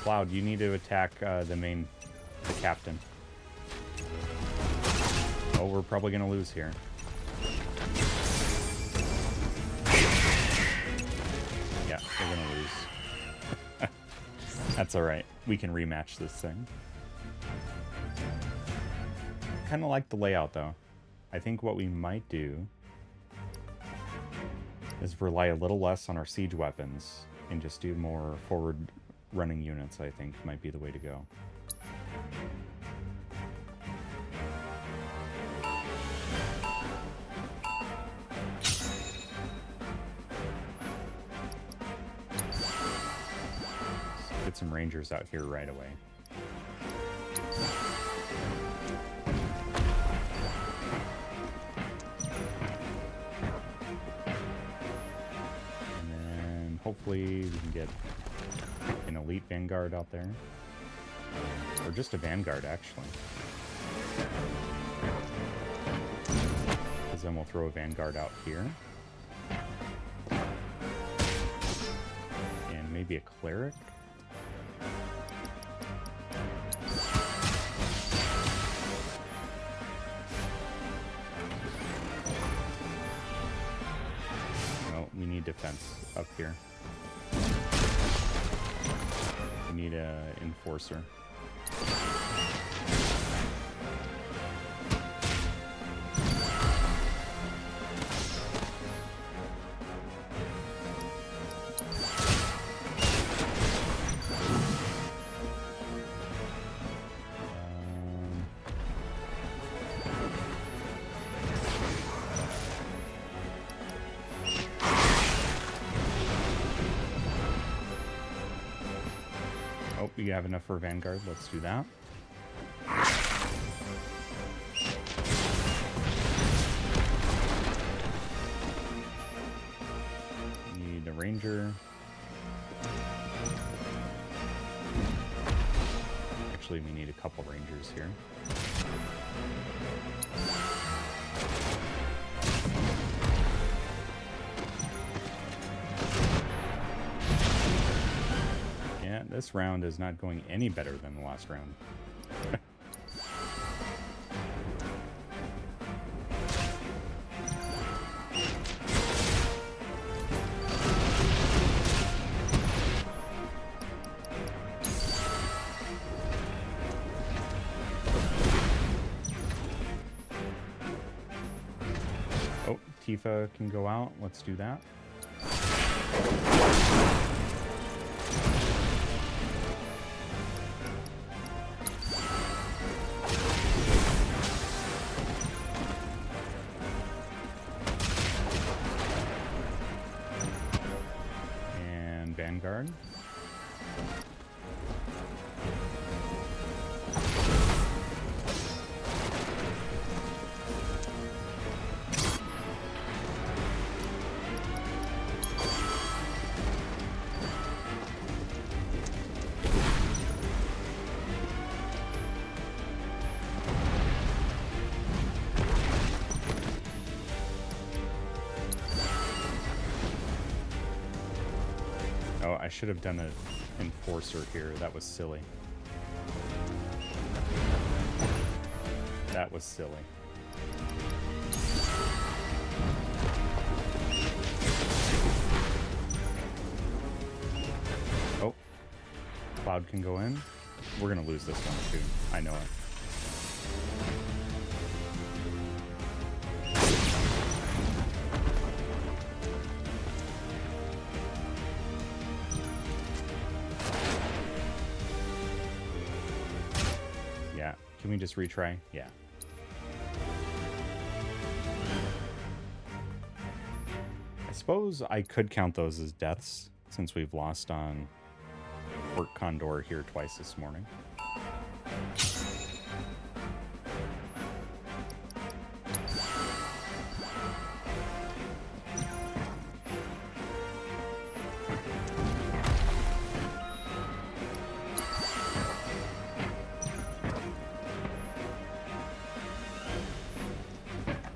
[SPEAKER 1] Cloud, you need to attack the captain. Oh, we're probably gonna lose here. Yeah, we're gonna lose. That's alright. We can rematch this thing. Kinda like the layout though. I think what we might do is rely a little less on our siege weapons and just do more forward running units, I think, might be the way to go. Let's get some rangers out here right away. And then hopefully we can get an elite vanguard out there, or just a vanguard actually, because then we'll throw a vanguard out here and maybe a cleric. No, we need defense up here. We need an enforcer. We have enough for Vanguard. Let's do that. Need a ranger. Actually, we need a couple rangers here. This round is not going any better than the last round. Oh, Tifa can go out. Let's do that. Vanguard. I should have done an enforcer here. That was silly. That was silly. Oh. Cloud can go in. We're gonna lose this one too. I know it. Yeah. Can we just retry? Yeah. I suppose I could count those as deaths since we've lost on Port Condor here twice this morning.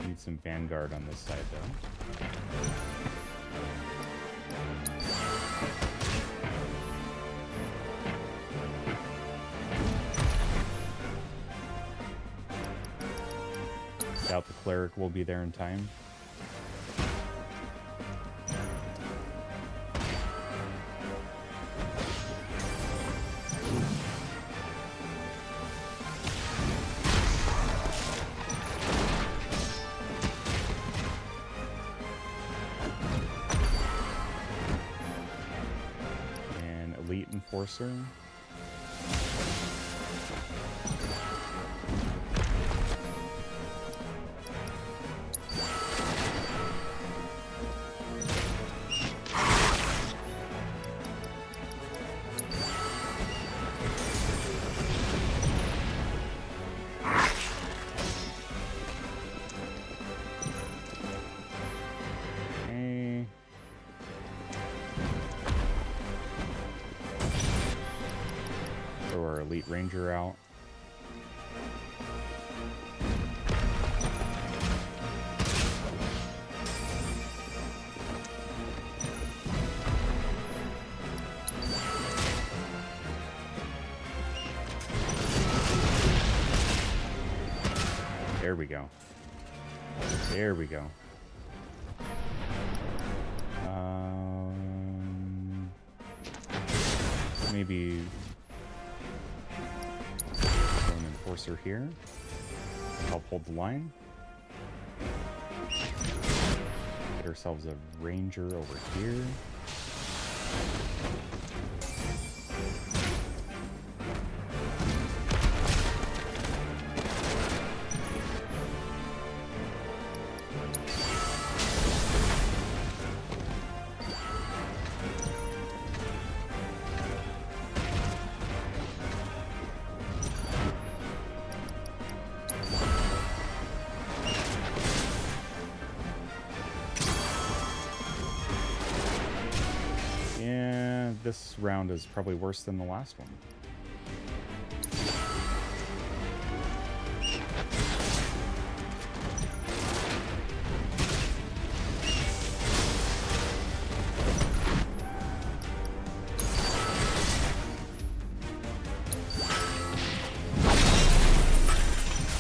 [SPEAKER 1] Need some Vanguard on this side though. Doubt the cleric will be there in time. And Elite Enforcer. Ranger out. There we go. There we go. Maybe Enforcer here. Help hold the line. Get ourselves a Ranger over here. This round is probably worse than the last one.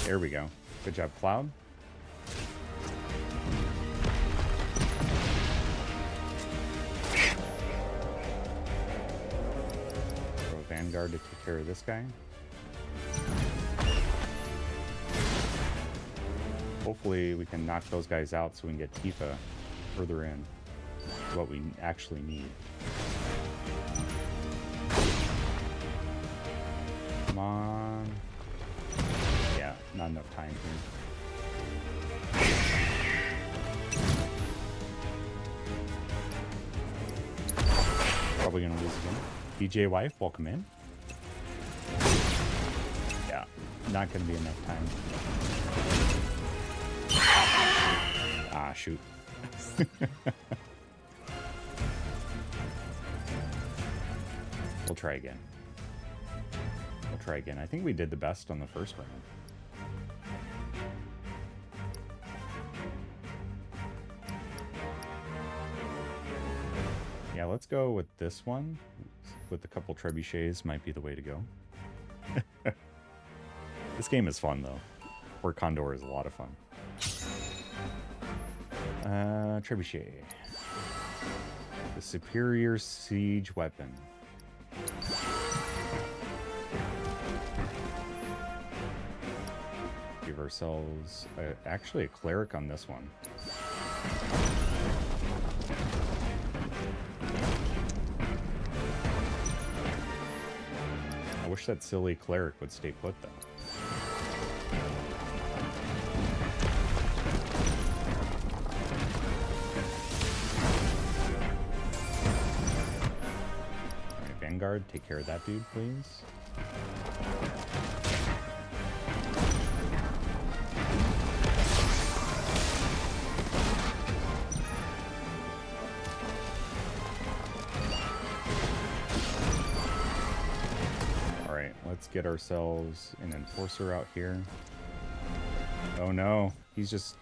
[SPEAKER 1] There we go. Good job, Cloud. Vanguard to take care of this guy. Hopefully we can knock those guys out so we can get Tifa further in. What we actually need. Come on. Yeah, not enough time here. Probably gonna lose again. DJ Wife, welcome in. Yeah, not gonna be enough time. Ah, shoot. We'll try again. We'll try again. I think we did the best on the first round. Yeah, let's go with this one. With a couple trebuchets might be the way to go. This game is fun, though. Fort Condor is a lot of fun. Trebuchet. The superior siege weapon. Give ourselves actually a cleric on this one. I wish that silly cleric would stay put, though. Alright, Vanguard, take care of that dude, please. Let's get ourselves an enforcer out here. Oh no, he's just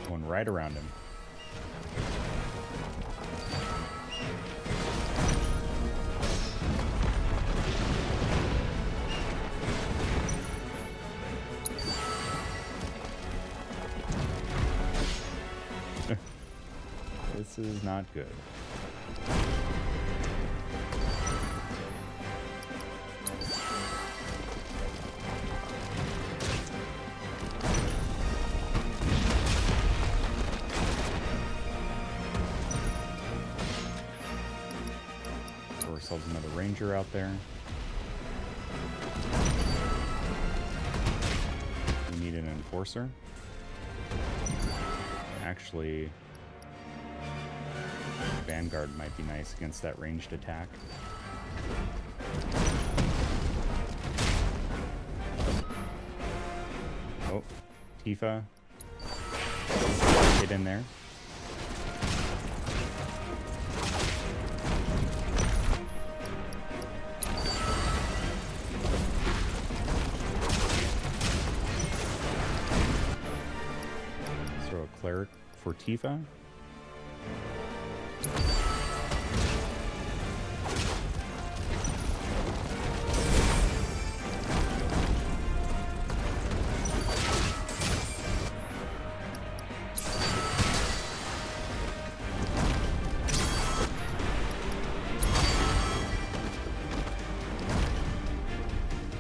[SPEAKER 1] going right around him. This is not good. Another ranger out there. We need an enforcer. Actually, Vanguard might be nice against that ranged attack. Oh, Tifa. Get in there. Cleric for Tifa.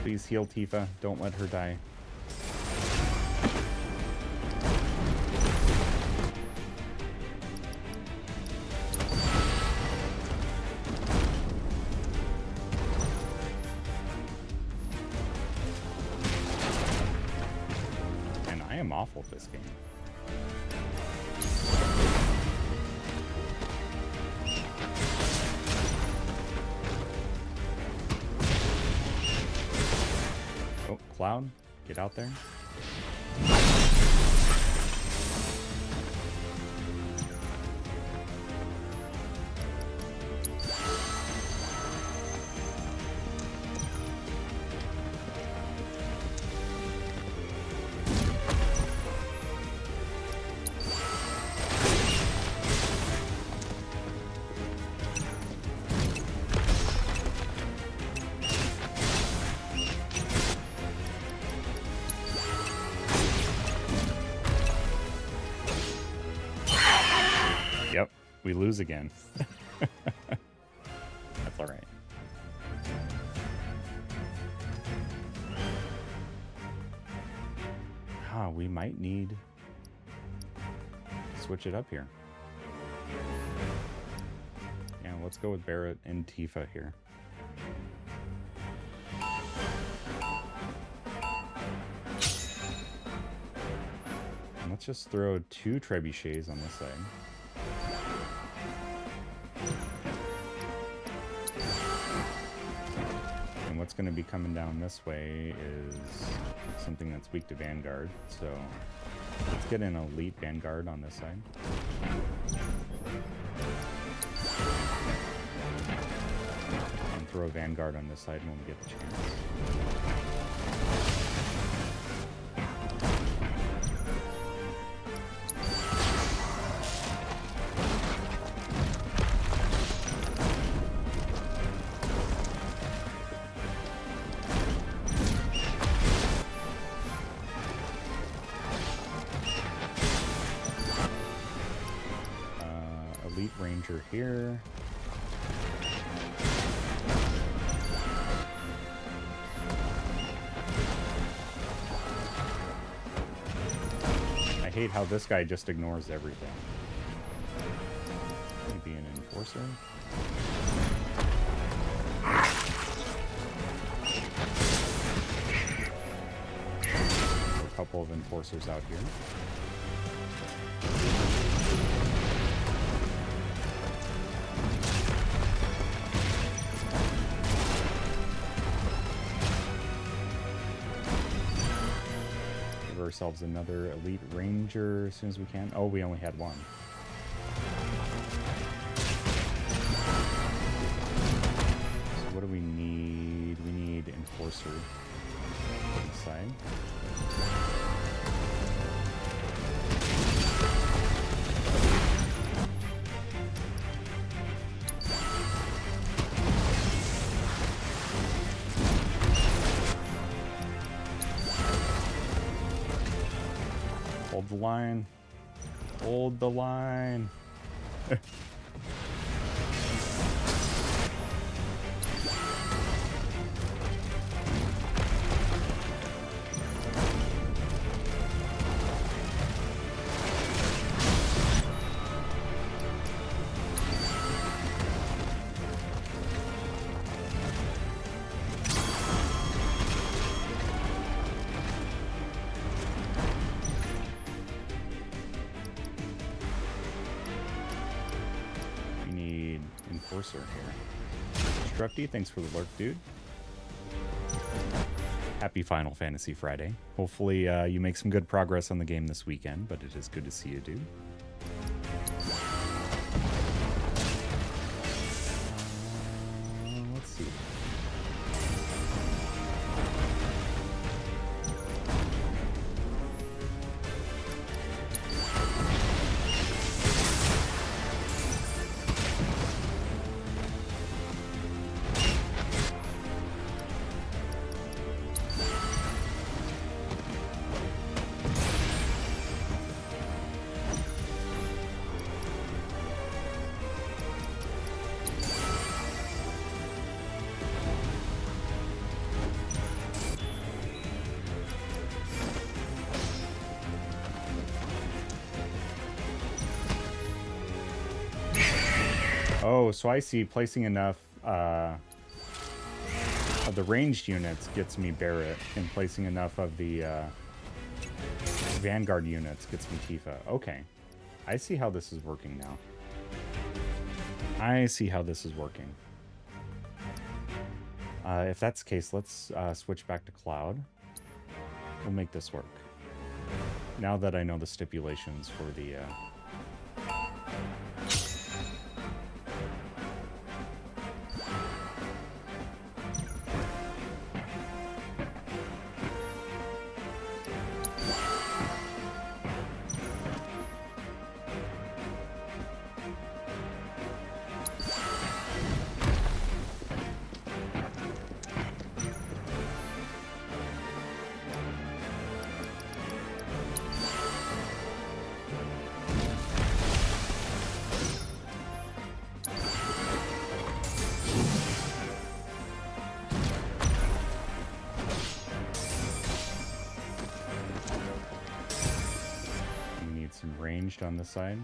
[SPEAKER 1] Please heal Tifa. Don't let her die. Awful at this game. Oh, Cloud, get out there. Yep, we lose again. That's all right. We might need to switch it up here. Yeah, let's go with Barret and Tifa here. And let's just throw 2 trebuchets on this side. And what's going to be coming down this way is something that's weak to Vanguard. So let's get an elite Vanguard on this side. And throw a Vanguard on this side when we get the chance. Elite Ranger here. I hate how this guy just ignores everything. Maybe an Enforcer? A couple of Enforcers out here. Ourselves another Elite Ranger as soon as we can. Oh, we only had one. So what do we need? We need Enforcer inside. Hold the line. Hold the line. Enforcer here. Strufty, thanks for the lurk, dude. Happy Final Fantasy Friday. Hopefully you make some good progress on the game this weekend, but it is good to see you, dude. Let's see. Oh, so I see placing enough of the ranged units gets me Barret, and placing enough of the Vanguard units gets me Tifa. Okay. I see how this is working now. I see how this is working. If that's the case, let's switch back to Cloud. We'll make this work. Now that I know the stipulations for the... Ranged on the side.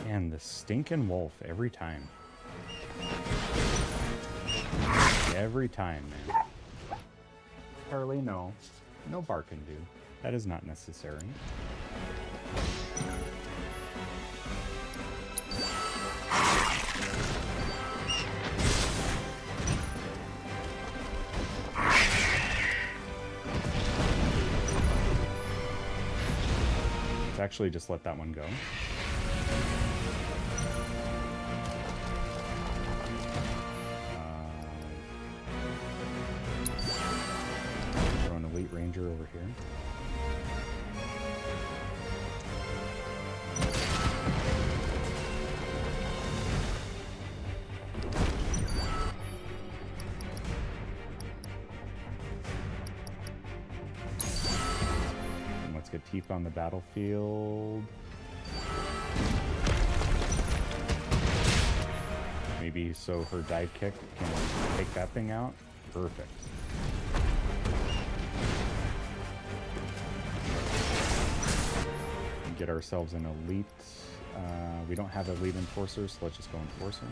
[SPEAKER 1] And the stinking wolf every time. Every time, man. Charlie, no. No barking, dude. That is not necessary. Let's actually just let that one go. Ranger over here. Tifa on the battlefield. Maybe so her dive kick can take that thing out. Perfect. And get ourselves an elite. We don't have elite enforcer, so let's just go enforcer.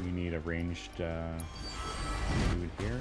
[SPEAKER 1] We need a ranged dude here.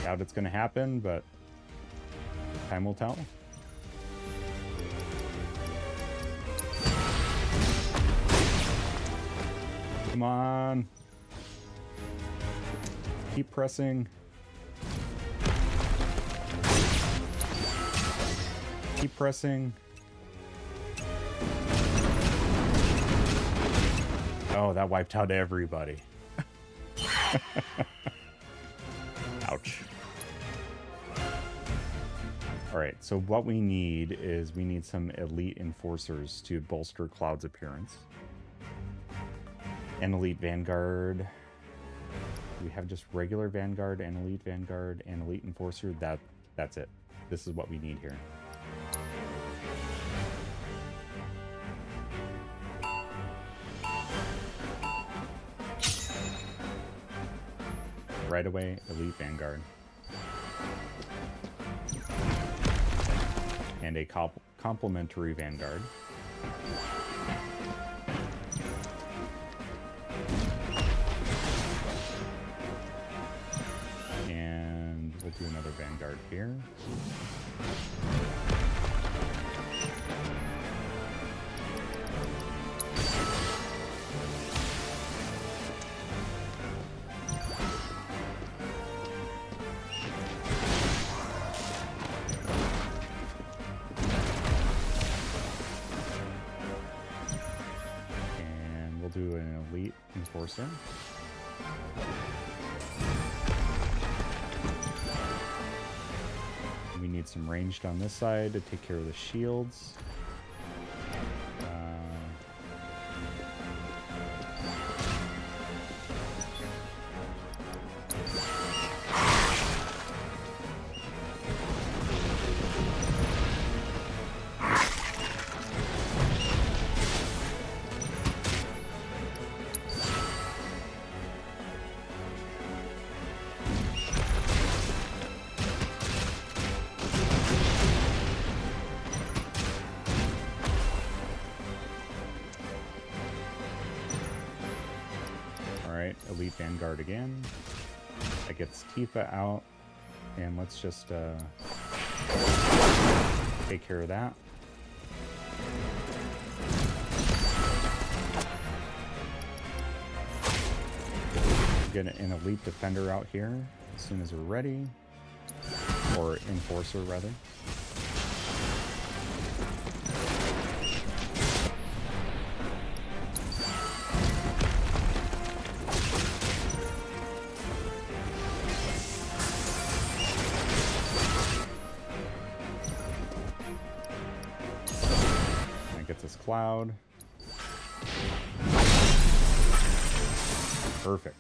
[SPEAKER 1] Doubt it's gonna happen, but time will tell. Come on. Keep pressing. Keep pressing. Oh, that wiped out everybody. Ouch. Alright, so what we need is we need some elite enforcers to bolster Cloud's appearance. An elite vanguard. We have just regular vanguard and elite enforcer. That's it. This is what we need here. Right away, elite vanguard. And a complementary vanguard. And we'll do another vanguard here. Do an elite enforcer. We need some ranged on this side to take care of the shields. Elite vanguard again. That gets Tifa out, and let's just take care of that. Get an elite defender out here as soon as we're ready, or enforcer rather. Cloud. Perfect.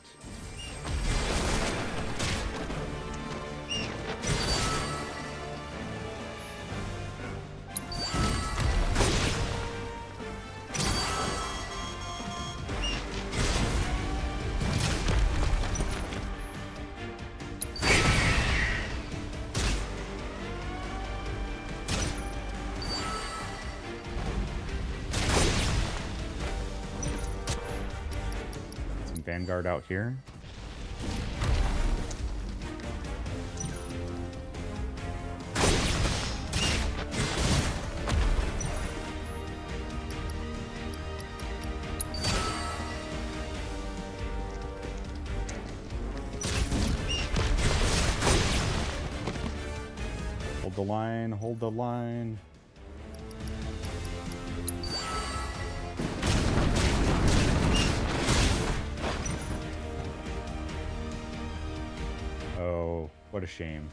[SPEAKER 1] Vanguard out here. Hold the line, hold the line. Oh, what a shame.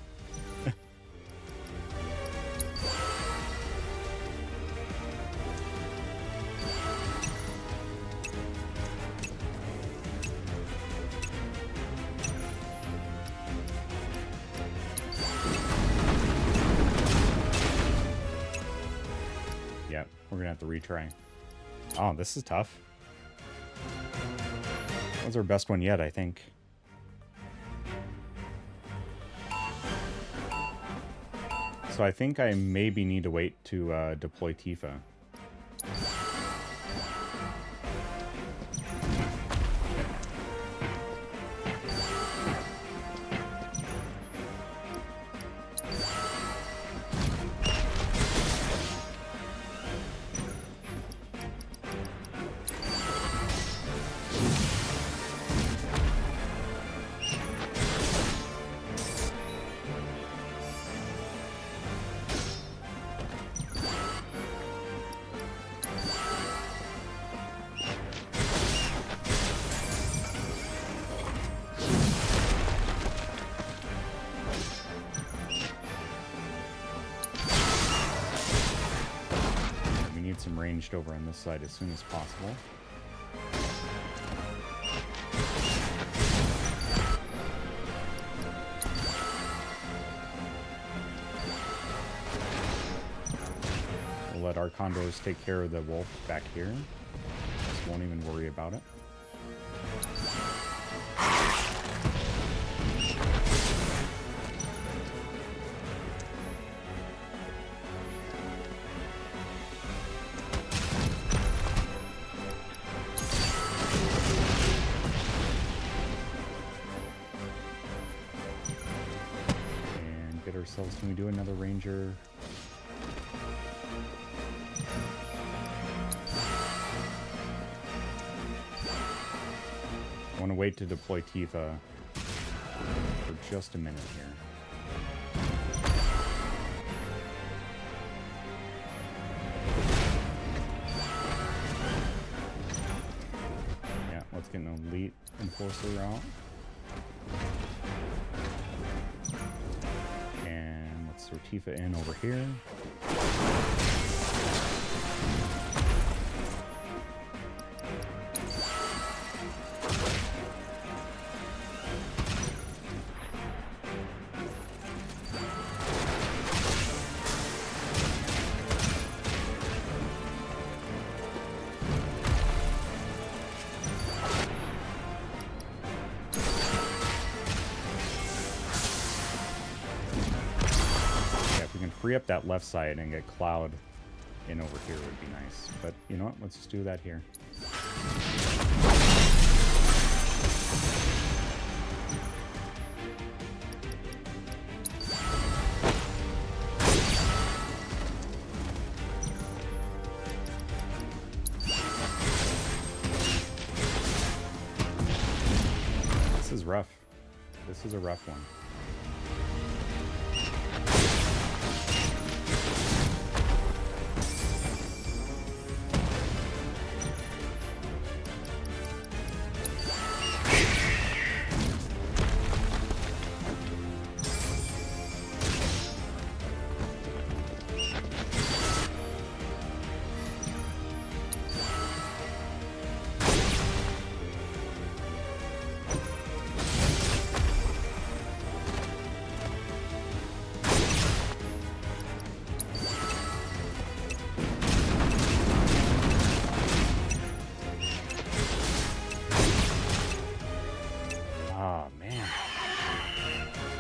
[SPEAKER 1] Yep, we're gonna have to retry. Oh, this is tough. That was our best one yet, I think. So I think I maybe need to wait to deploy Tifa. Some ranged over on this side as soon as possible. We'll let our condors take care of the wolf back here. Just won't even worry about it. Can we do another ranger? I want to wait to deploy Tifa for just a minute here. Yeah, let's get an elite enforcer out. Throw Tifa in over here. Free up that left side and get Cloud in over here would be nice. But you know what? Let's just do that here. This is rough. This is a rough one.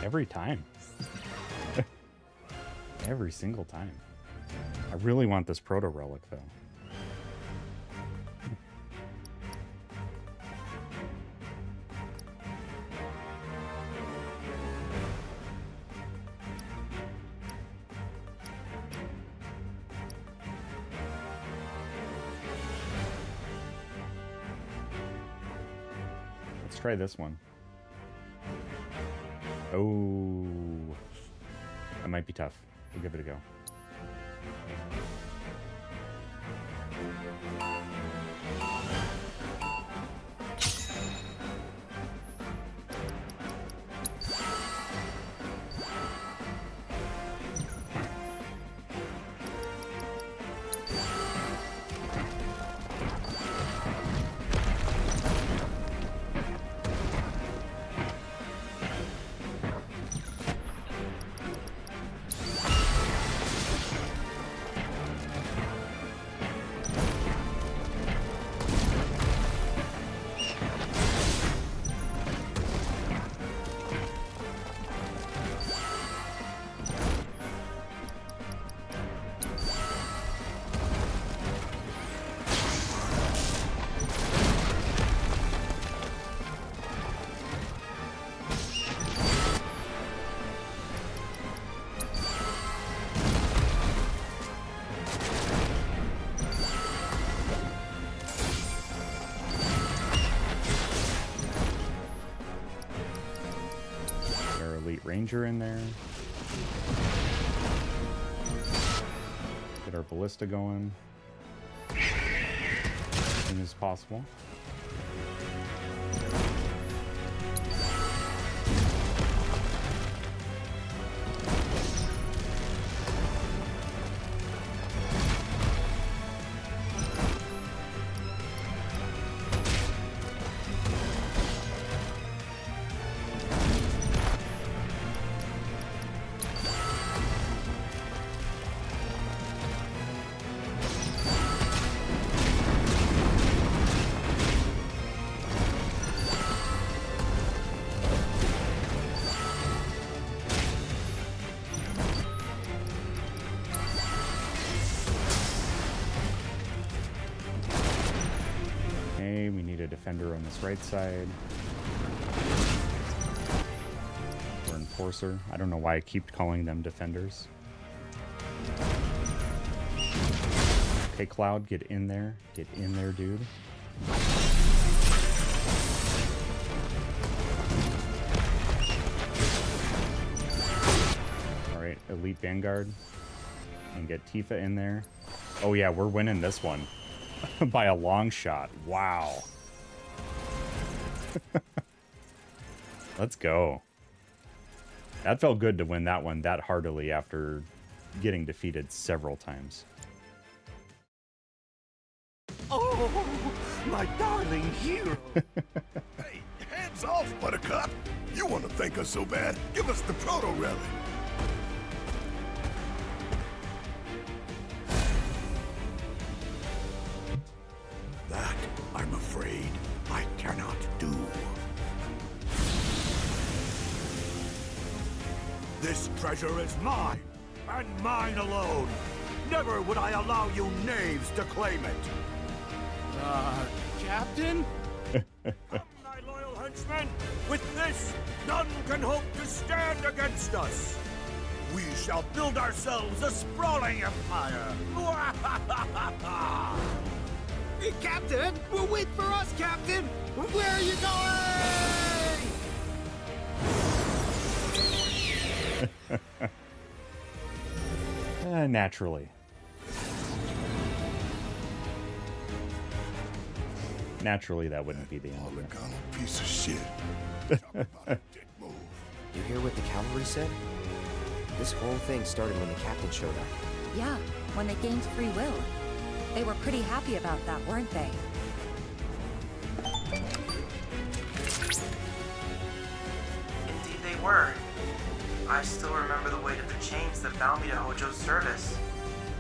[SPEAKER 1] Every time. Every single time. I really want this proto relic though. Let's try this one. Oh, that might be tough. We'll give it a go. Ranger in there. Get our ballista going as soon as possible. Defender on this right side. Or enforcer. I don't know why I keep calling them defenders. Okay, Cloud, get in there. Get in there, dude. Alright, Elite Vanguard. And get Tifa in there. Oh yeah, we're winning this one. By a long shot. Wow. Let's go. That felt good to win that one that heartily after getting defeated several times.
[SPEAKER 5] Oh, my darling hero. Hey, hands off, Buttercup. You want to thank us so bad? Give us the proto relic. That, I'm afraid, I cannot do. This treasure is mine, and mine alone. Never would I allow you knaves to claim it.
[SPEAKER 12] Captain?
[SPEAKER 5] Come, my loyal henchmen. With this, none can hope to stand against us. We shall build ourselves a sprawling empire.
[SPEAKER 8] Captain! Well, wait for us, Captain! Where are you going?
[SPEAKER 1] Naturally. Naturally, that wouldn't be the end of it.
[SPEAKER 5] Piece of shit.
[SPEAKER 4] You hear what the cavalry said? This whole thing started when the captain showed up.
[SPEAKER 3] Yeah, when they gained free will. They were pretty happy about that, weren't they?
[SPEAKER 14] Indeed they were. I still remember the weight of the chains that bound me to Hojo's service.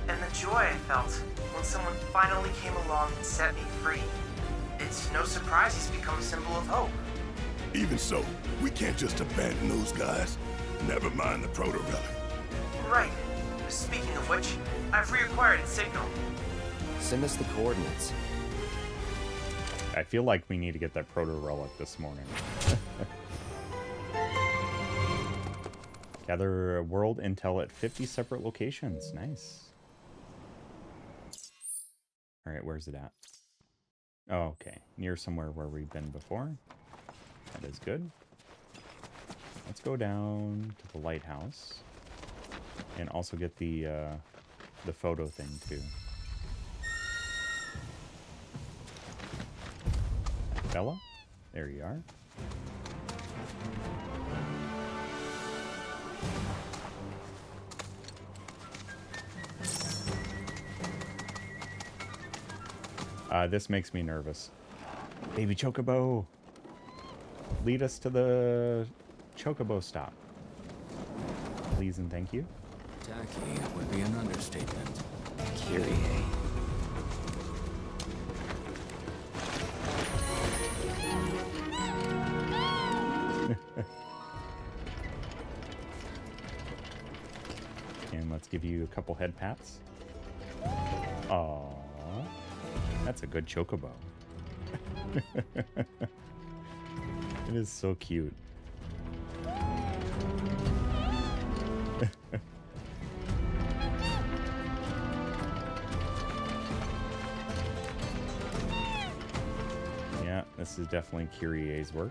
[SPEAKER 14] And the joy I felt when someone finally came along and set me free. It's no surprise he's become a symbol of hope.
[SPEAKER 5] Even so, we can't just abandon those guys. Never mind the proto relic.
[SPEAKER 14] Right. Speaking of which, I've reacquired its signal.
[SPEAKER 4] Send us the coordinates.
[SPEAKER 1] I feel like we need to get that proto relic this morning. Gather world intel at 50 separate locations. Nice. Alright, where's it at? Oh, okay. Near somewhere where we've been before. That is good. Let's go down to the lighthouse and also get the photo thing too. Bella, there you are. This makes me nervous. Baby Chocobo, lead us to the Chocobo stop. Please and thank you.
[SPEAKER 11] Tacky would be an understatement.
[SPEAKER 4] Kyrie.
[SPEAKER 1] And let's give you a couple head pats. Aww. That's a good Chocobo. It is so cute. Yeah, this is definitely Kyrie's work.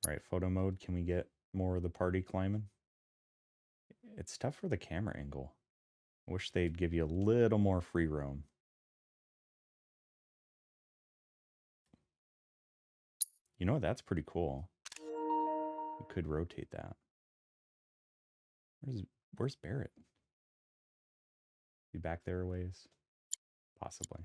[SPEAKER 1] Right, photo mode. Can we get more of the party climbing? It's tough for the camera angle. I wish they'd give you a little more free roam. You know, that's pretty cool. We could rotate that. Where's Barrett? Be back there a ways? Possibly.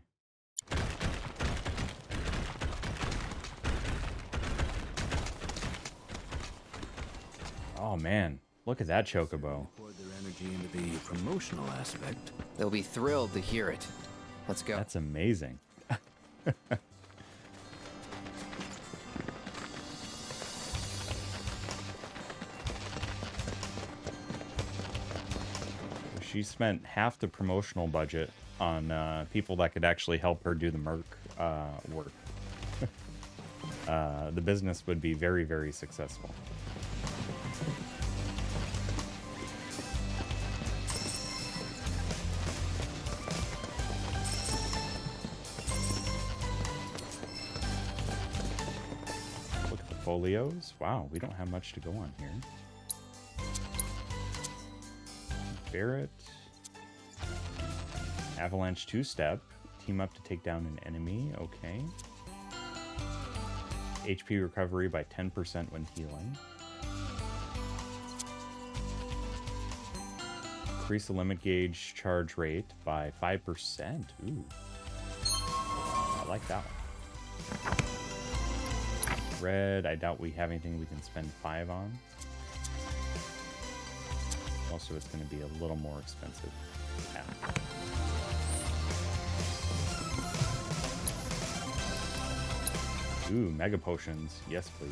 [SPEAKER 1] Oh man, look at that Chocobo.
[SPEAKER 11] Poured their energy into the promotional aspect.
[SPEAKER 4] They'll be thrilled to hear it. Let's go.
[SPEAKER 1] That's amazing. She spent half the promotional budget on people that could actually help her do the merc work. The business would be very, very successful. Look at the folios. Wow, we don't have much to go on here. Barrett. Avalanche 2-step. Team up to take down an enemy. Okay. HP recovery by 10% when healing. Increase the limit gauge charge rate by 5%. Ooh. I like that one. Red. I doubt we have anything we can spend 5 on. Also, it's going to be a little more expensive. Yeah. Ooh, mega potions. Yes, please.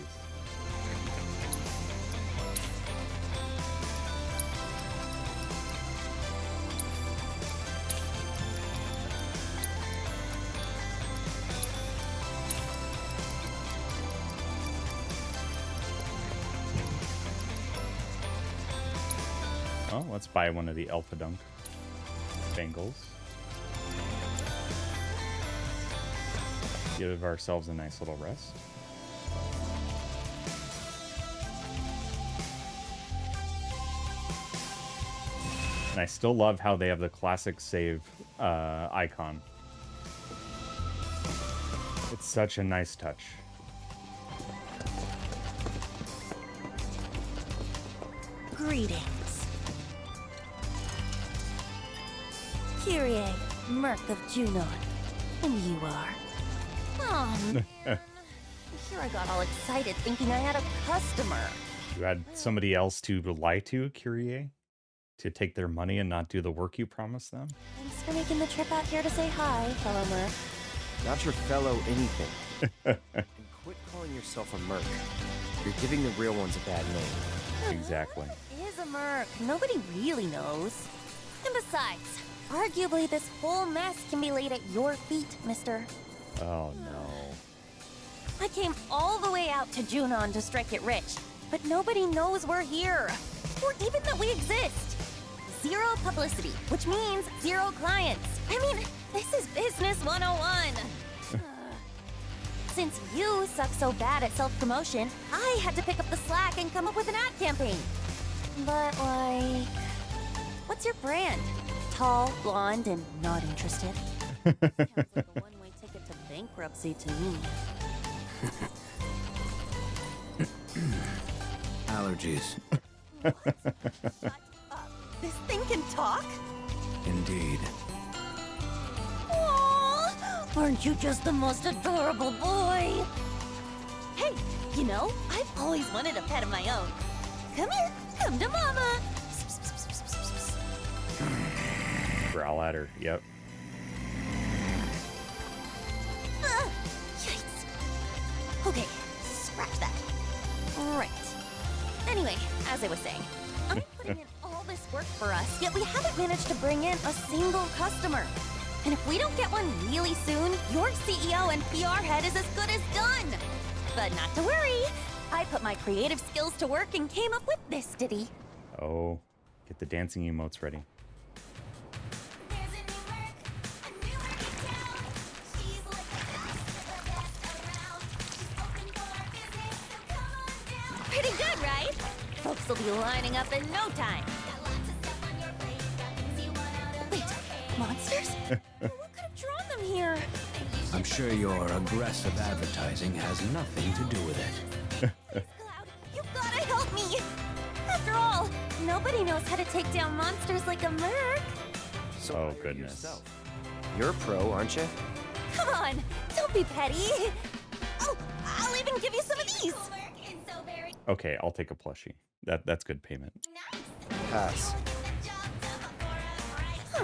[SPEAKER 1] Oh, let's buy one of the Alpha Dunk bangles. Give ourselves a nice little rest. And I still love how they have the classic save icon. It's such a nice touch.
[SPEAKER 13] Greetings. Kyrie, Merc of Junon. And you are? Here I got all excited thinking I had a customer.
[SPEAKER 1] You had somebody else to lie to, Kyrie? To take their money and not do the work you promised them?
[SPEAKER 13] Thanks for making the trip out here to say hi, fellow Merc.
[SPEAKER 4] Not your fellow anything. And quit calling yourself a Merc. You're giving the real ones a bad name.
[SPEAKER 1] Exactly.
[SPEAKER 13] It is a Merc. Nobody really knows. And besides, arguably this whole mess can be laid at your feet, mister.
[SPEAKER 1] Oh no.
[SPEAKER 13] I came all the way out to Junon to strike it rich. but nobody knows we're here. Or even that we exist. Zero publicity, which means zero clients. I mean, this is business 101. Since you suck so bad at self-promotion, I had to pick up the slack and come up with an ad campaign. But, like... what's your brand? Tall, blonde, and not interested? Sounds like a one-way ticket to bankruptcy to me.
[SPEAKER 11] Allergies.
[SPEAKER 13] What? Shut up. This thing can talk?
[SPEAKER 11] Indeed.
[SPEAKER 13] Aww, aren't you just the most adorable boy? Hey, you know, I've always wanted a pet of my own. Come here, come to mama.
[SPEAKER 1] Growl at her, yep.
[SPEAKER 13] Yikes. Okay, scratch that. Right. Anyway, as I was saying, I'm putting in all this work for us, yet we haven't managed to bring in a single customer. And if we don't get one really soon, your CEO and PR head is as good as done. But not to worry. I put my creative skills to work and came up with this ditty.
[SPEAKER 1] Oh, get the dancing emotes ready.
[SPEAKER 13] Pretty good, right? Folks will be lining up in no time. Wait, monsters? What could have drawn them here?
[SPEAKER 11] I'm sure your aggressive advertising has nothing to do with it.
[SPEAKER 13] Cloud, you gotta help me! After all, nobody knows how to take down monsters like a merc.
[SPEAKER 4] So
[SPEAKER 1] oh, goodness.
[SPEAKER 4] You're a pro, aren't you?
[SPEAKER 13] Come on, don't be petty. Oh, I'll even give you some of these.
[SPEAKER 1] Okay, I'll take a plushie. That's good payment.
[SPEAKER 4] Pass.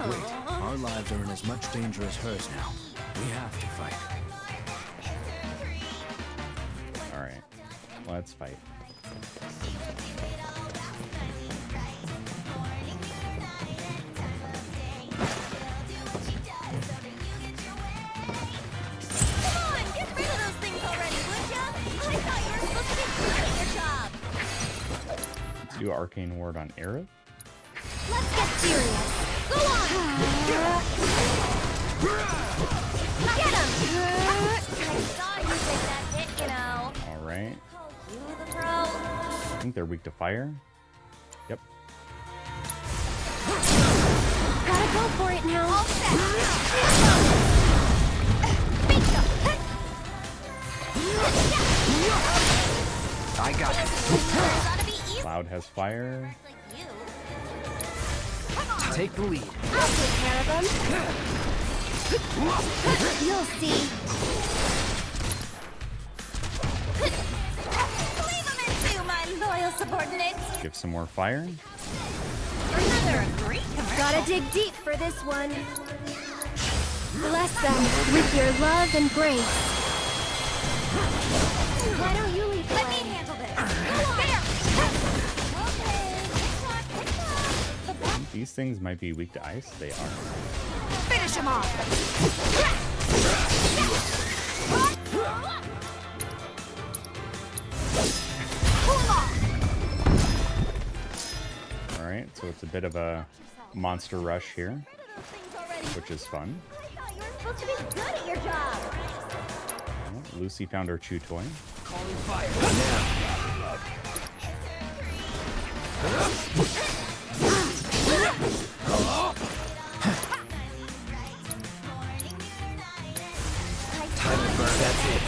[SPEAKER 11] Wait, our lives are in as much danger as hers now. We have to fight.
[SPEAKER 1] All right, let's fight.
[SPEAKER 13] Come on, get rid of those things already, would ya? I thought you were supposed to be good at your job.
[SPEAKER 1] Let's do Arcane Ward on Aerith.
[SPEAKER 13] Let's get serious. Go on! Get him! I saw you take that hit, you know.
[SPEAKER 1] All right.
[SPEAKER 13] Call you the pro.
[SPEAKER 1] I think they're weak to fire. Yep.
[SPEAKER 13] Gotta go for it now. All set.
[SPEAKER 4] I got it.
[SPEAKER 1] Cloud has fire.
[SPEAKER 4] Take the lead.
[SPEAKER 13] I'll take care of them. You'll see. Leave them in too, my loyal subordinates.
[SPEAKER 1] Give some more fire.
[SPEAKER 13] Another great commercial.
[SPEAKER 16] Gotta dig deep for this one. Bless them with your love and grace. Why don't you lead the way?
[SPEAKER 13] Let me handle this. Go on. There. Okay.
[SPEAKER 1] These things might be weak to ice. They are.
[SPEAKER 13] Finish him off.
[SPEAKER 1] All right, so it's a bit of a monster rush here, which is fun.
[SPEAKER 13] I thought you were supposed to be good at your job.
[SPEAKER 1] Well, Lucy found her chew toy.
[SPEAKER 4] Calling fire now. Time to burn. That's it.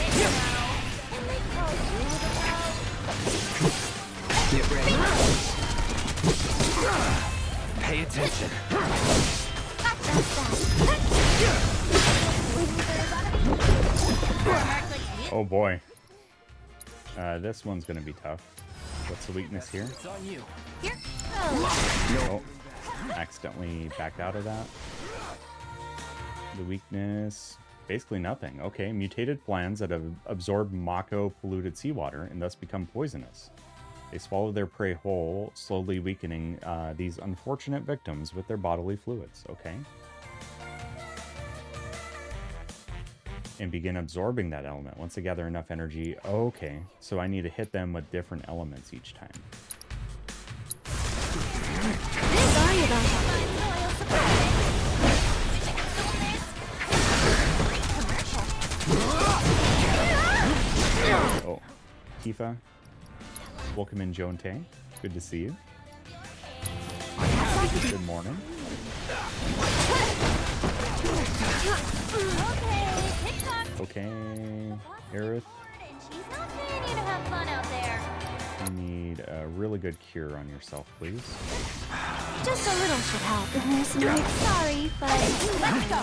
[SPEAKER 4] Get ready. Pay attention.
[SPEAKER 1] Oh boy. This one's gonna be tough. What's the weakness here?
[SPEAKER 8] It's on you.
[SPEAKER 13] Here.
[SPEAKER 1] Oh, accidentally backed out of that. The weakness, basically nothing. Okay, mutated plants that have absorbed Mako polluted seawater and thus become poisonous. They swallow their prey whole, slowly weakening these unfortunate victims with their bodily fluids. Okay. and begin absorbing that element. Once they gather enough energy, okay, so I need to hit them with different elements each time.
[SPEAKER 16] Sorry about
[SPEAKER 1] Oh, Tifa, welcome in, Joan Tay. Good to see you. Good morning. Okay, Aerith.
[SPEAKER 13] She's not paying you to have fun out there.
[SPEAKER 1] You need a really good cure on yourself, please.
[SPEAKER 16] Just a little should help. Listener, sorry, but let's go.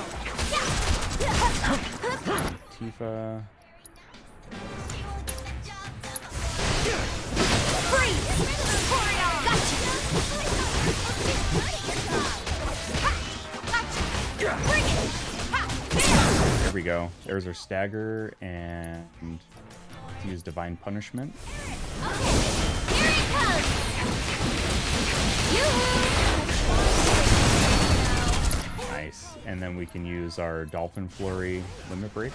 [SPEAKER 1] Tifa. There we go. There's our stagger, and use divine punishment. Nice. And then we can use our dolphin flurry limit break.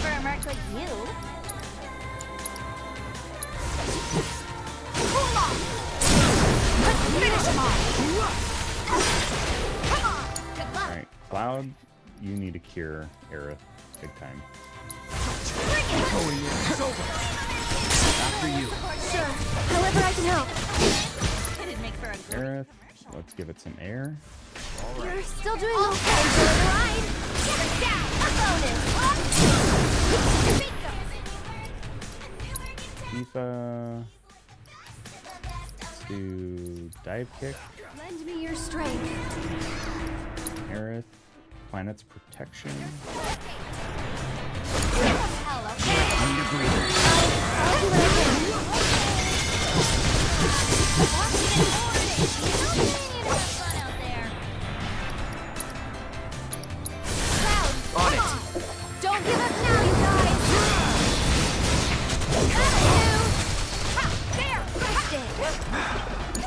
[SPEAKER 13] For a merc like you.
[SPEAKER 1] Alright, Cloud, you need to cure Aerith big time.
[SPEAKER 16] After you. Sure. However I can help.
[SPEAKER 1] Aerith, let's give it some air.
[SPEAKER 16] You're still doing okay. Enjoy the ride.
[SPEAKER 1] Tifa. Let's do dive kick.
[SPEAKER 16] Lend me your strength.
[SPEAKER 1] Aerith. Planet's protection.
[SPEAKER 16] Need a breather. I'll do what I can.
[SPEAKER 4] On it.
[SPEAKER 16] Don't give up now, you guys.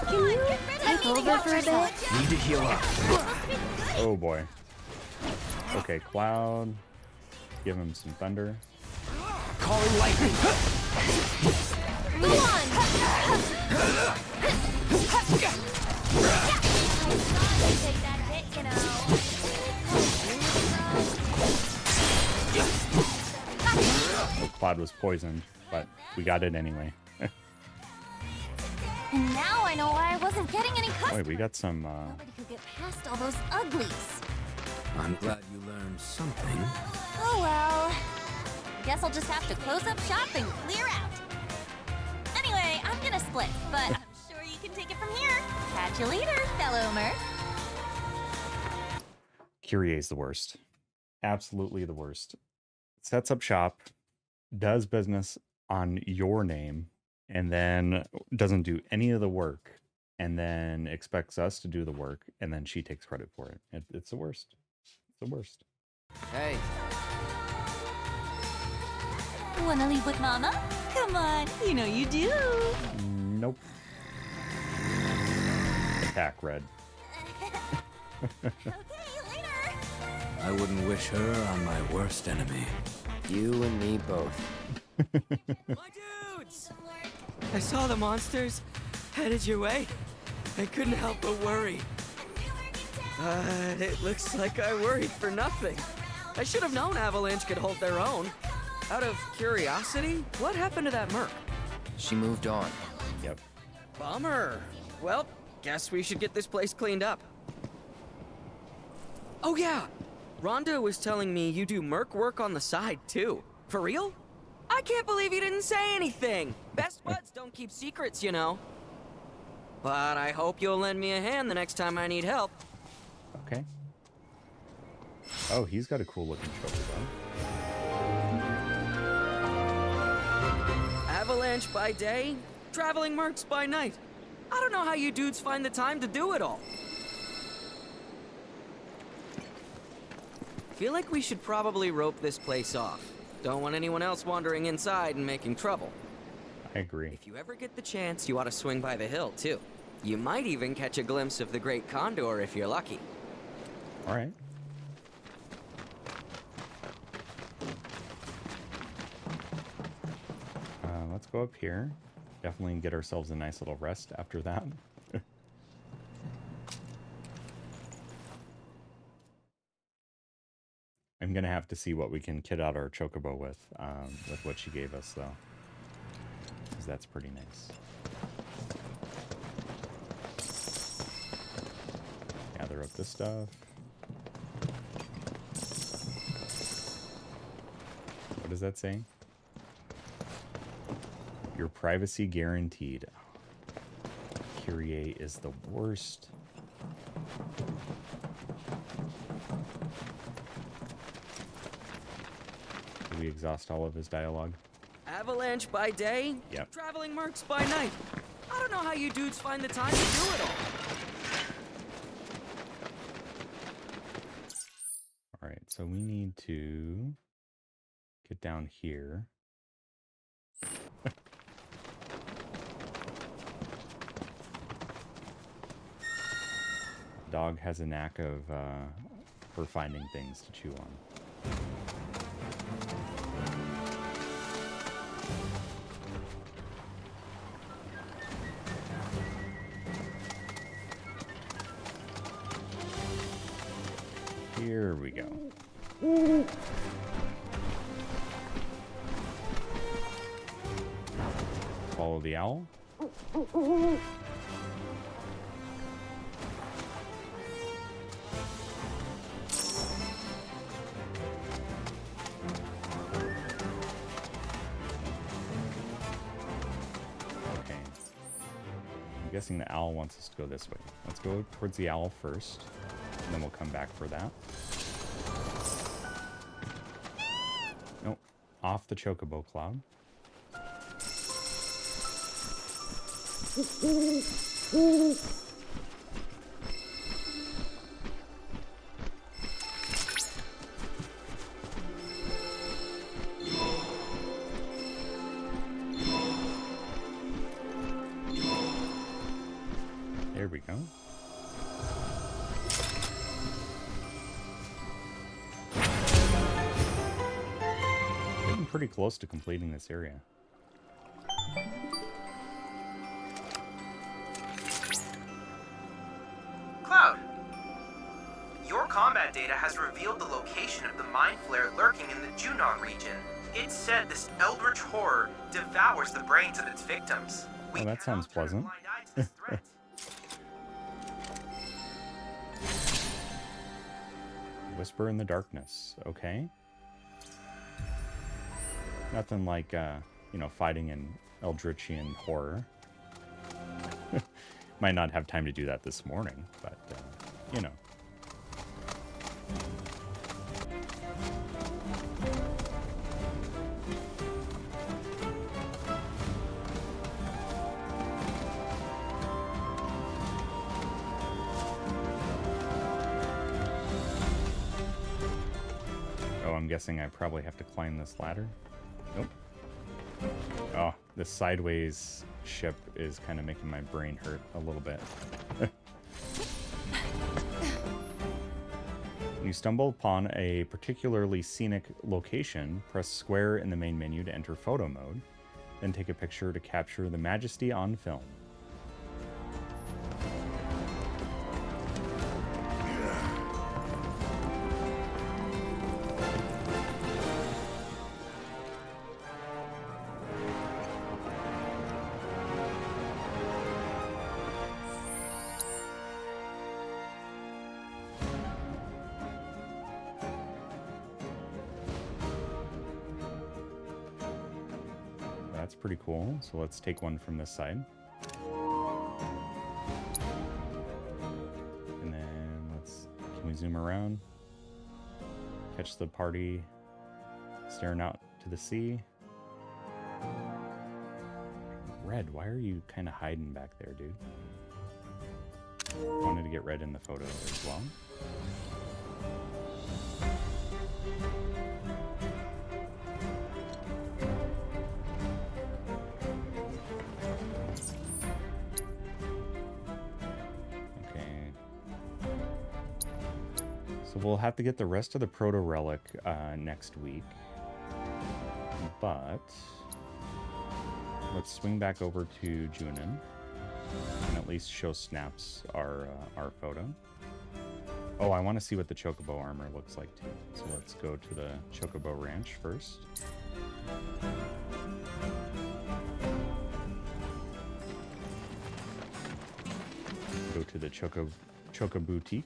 [SPEAKER 16] Can you take over for a bit?
[SPEAKER 4] Need to heal up.
[SPEAKER 1] Oh boy. Okay, Cloud. Give him some thunder.
[SPEAKER 4] Calling lightning.
[SPEAKER 16] Go on.
[SPEAKER 1] Oh, Cloud was poisoned, but we got it anyway.
[SPEAKER 13] And now I know why I wasn't getting any customers.
[SPEAKER 1] Wait, we got some.
[SPEAKER 13] Nobody could get past all those uglies.
[SPEAKER 11] I'm glad you learned something.
[SPEAKER 13] Oh well. Guess I'll just have to close up shop and clear out. Anyway, I'm gonna split, but I'm sure you can take it from here. Catch you later, fellow merc.
[SPEAKER 1] Kyrie's the worst. Absolutely the worst. Sets up shop, does business on your name, and then doesn't do any of the work, and then expects us to do the work, and then she takes credit for it. It's the worst. It's the worst.
[SPEAKER 4] Hey.
[SPEAKER 13] Wanna leave with Mama? Come on, you know you do.
[SPEAKER 1] Nope. Attack, Red.
[SPEAKER 11] I wouldn't wish her on my worst enemy.
[SPEAKER 4] You and me both.
[SPEAKER 10] My dudes! I saw the monsters headed your way. I couldn't help but worry. But it looks like I worried for nothing. I should have known Avalanche could hold their own. Out of curiosity, what happened to that merc?
[SPEAKER 4] She moved on.
[SPEAKER 1] Yep.
[SPEAKER 10] Bummer. Well, guess we should get this place cleaned up. Oh yeah, Rhonda was telling me you do merc work on the side too. For real? I can't believe you didn't say anything. Best buds don't keep secrets, you know. But I hope you'll lend me a hand the next time I need help.
[SPEAKER 1] Okay. Oh, he's got a cool looking Chocobo.
[SPEAKER 10] Avalanche by day, traveling mercs by night. I don't know how you dudes find the time to do it all. Feel like we should probably rope this place off. Don't want anyone else wandering inside and making trouble.
[SPEAKER 1] I agree.
[SPEAKER 10] If you ever get the chance, you ought to swing by the hill, too. You might even catch a glimpse of the Great Condor if you're lucky.
[SPEAKER 1] All right. Let's go up here. Definitely get ourselves a nice little rest after that. I'm gonna have to see what we can kit out our Chocobo with what she gave us, though, because that's pretty nice. Gather up this stuff. What does that say? Your privacy guaranteed. Kyrie is the worst. Did we exhaust all of his dialogue?
[SPEAKER 10] Avalanche by day,
[SPEAKER 1] yep.
[SPEAKER 10] Traveling mercs by night. I don't know how you dudes find the time to do it all.
[SPEAKER 1] Alright, so we need to get down here. Dog has a knack of for finding things to chew on. Here we go. Follow the owl. I'm guessing the owl wants us to go this way. Let's go towards the owl first, and then we'll come back for that. Nope. Off the Chocobo cloud. There we go. Getting pretty close to completing this area.
[SPEAKER 14] Cloud, your combat data has revealed the location of the mind flare lurking in the Junon region. It said this eldritch horror devours the brains of its victims.
[SPEAKER 1] Oh, that sounds pleasant. Whisper in the darkness. Okay. Nothing like, you know, fighting in Eldritchian horror. Might not have time to do that this morning, but, you know. Oh, I'm guessing I probably have to climb this ladder. Nope. Oh, this sideways ship is kind of making my brain hurt a little bit. When you stumble upon a particularly scenic location, press square in the main menu to enter photo mode, then take a picture to capture the majesty on film. That's pretty cool. So let's take one from this side. And then can we zoom around? Catch the party staring out to the sea. Red, why are you kind of hiding back there, dude? Wanted to get Red in the photo as well. So we'll have to get the rest of the Proto Relic next week. But let's swing back over to Junin and at least show Snaps our photo. Oh, I want to see what the Chocobo armor looks like too. So let's go to the Chocobo Ranch first. Go to the Choco Boutique.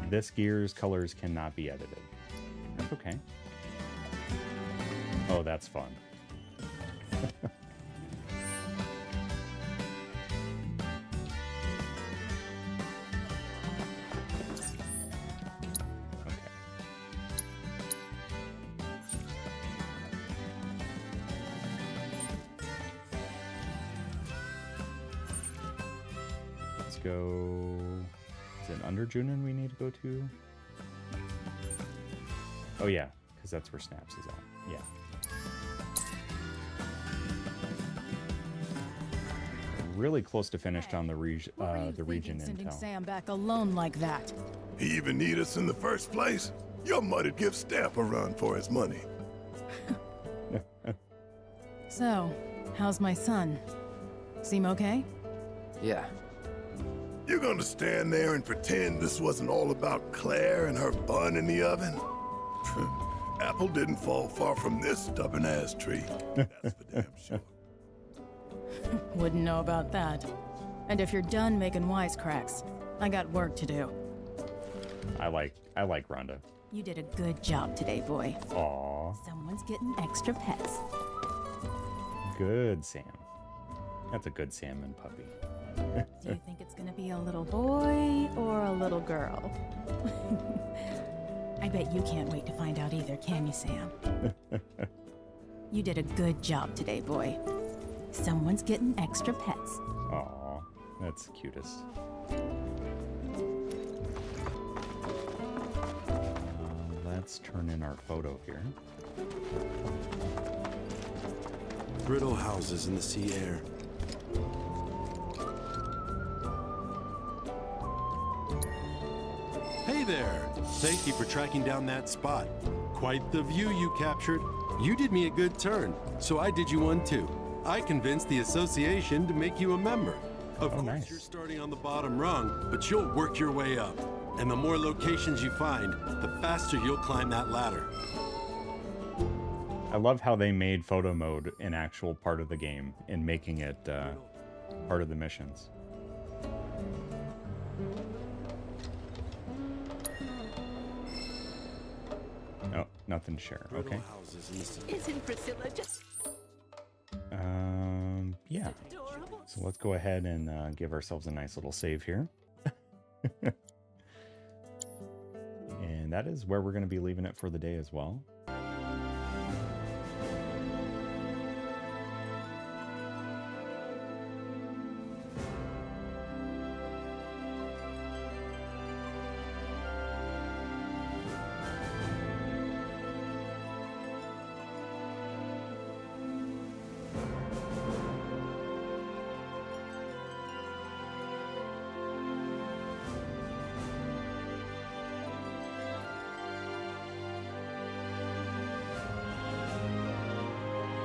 [SPEAKER 1] This gear's colors cannot be edited. That's okay. Oh, that's fun. Go. Is it under Junin we need to go to? Oh yeah, because that's where Snaps is at. Yeah. Really close to finished on the region
[SPEAKER 7] Sending
[SPEAKER 1] intel.
[SPEAKER 7] Sam back alone like that.
[SPEAKER 5] He even need us in the first place? Your mother'd give Stamp a run for his money.
[SPEAKER 7] So, how's my son? Seem okay?
[SPEAKER 4] Yeah.
[SPEAKER 5] You're gonna stand there and pretend this wasn't all about Claire and her bun in the oven? Apple didn't fall far from this stubborn-ass tree. That's for damn sure.
[SPEAKER 7] Wouldn't know about that. And if you're done making wisecracks, I got work to do.
[SPEAKER 1] I like Rhonda.
[SPEAKER 7] You did a good job today, boy.
[SPEAKER 1] Aww.
[SPEAKER 7] Someone's getting extra pets.
[SPEAKER 1] Good Sam. That's a good salmon puppy.
[SPEAKER 7] Do you think it's gonna be a little boy or a little girl? I bet you can't wait to find out either, can you, Sam? You did a good job today, boy. Someone's getting extra pets.
[SPEAKER 1] Aw, that's the cutest. Let's turn in our photo here.
[SPEAKER 17] Brittle houses in the sea air. Hey there! Thank you for tracking down that spot. Quite the view you captured. You did me a good turn, so I did you one too. I convinced the association to make you a member. Of course,
[SPEAKER 1] nice.
[SPEAKER 17] You're starting on the bottom rung, but you'll work your way up. And the more locations you find, the faster you'll climb that ladder.
[SPEAKER 1] I love how they made photo mode an actual part of the game and making it part of the missions. Oh, nothing to share. Okay.
[SPEAKER 15] Isn't Priscilla just
[SPEAKER 1] Yeah. So let's go ahead and give ourselves a nice little save here. And that is where we're going to be leaving it for the day as well.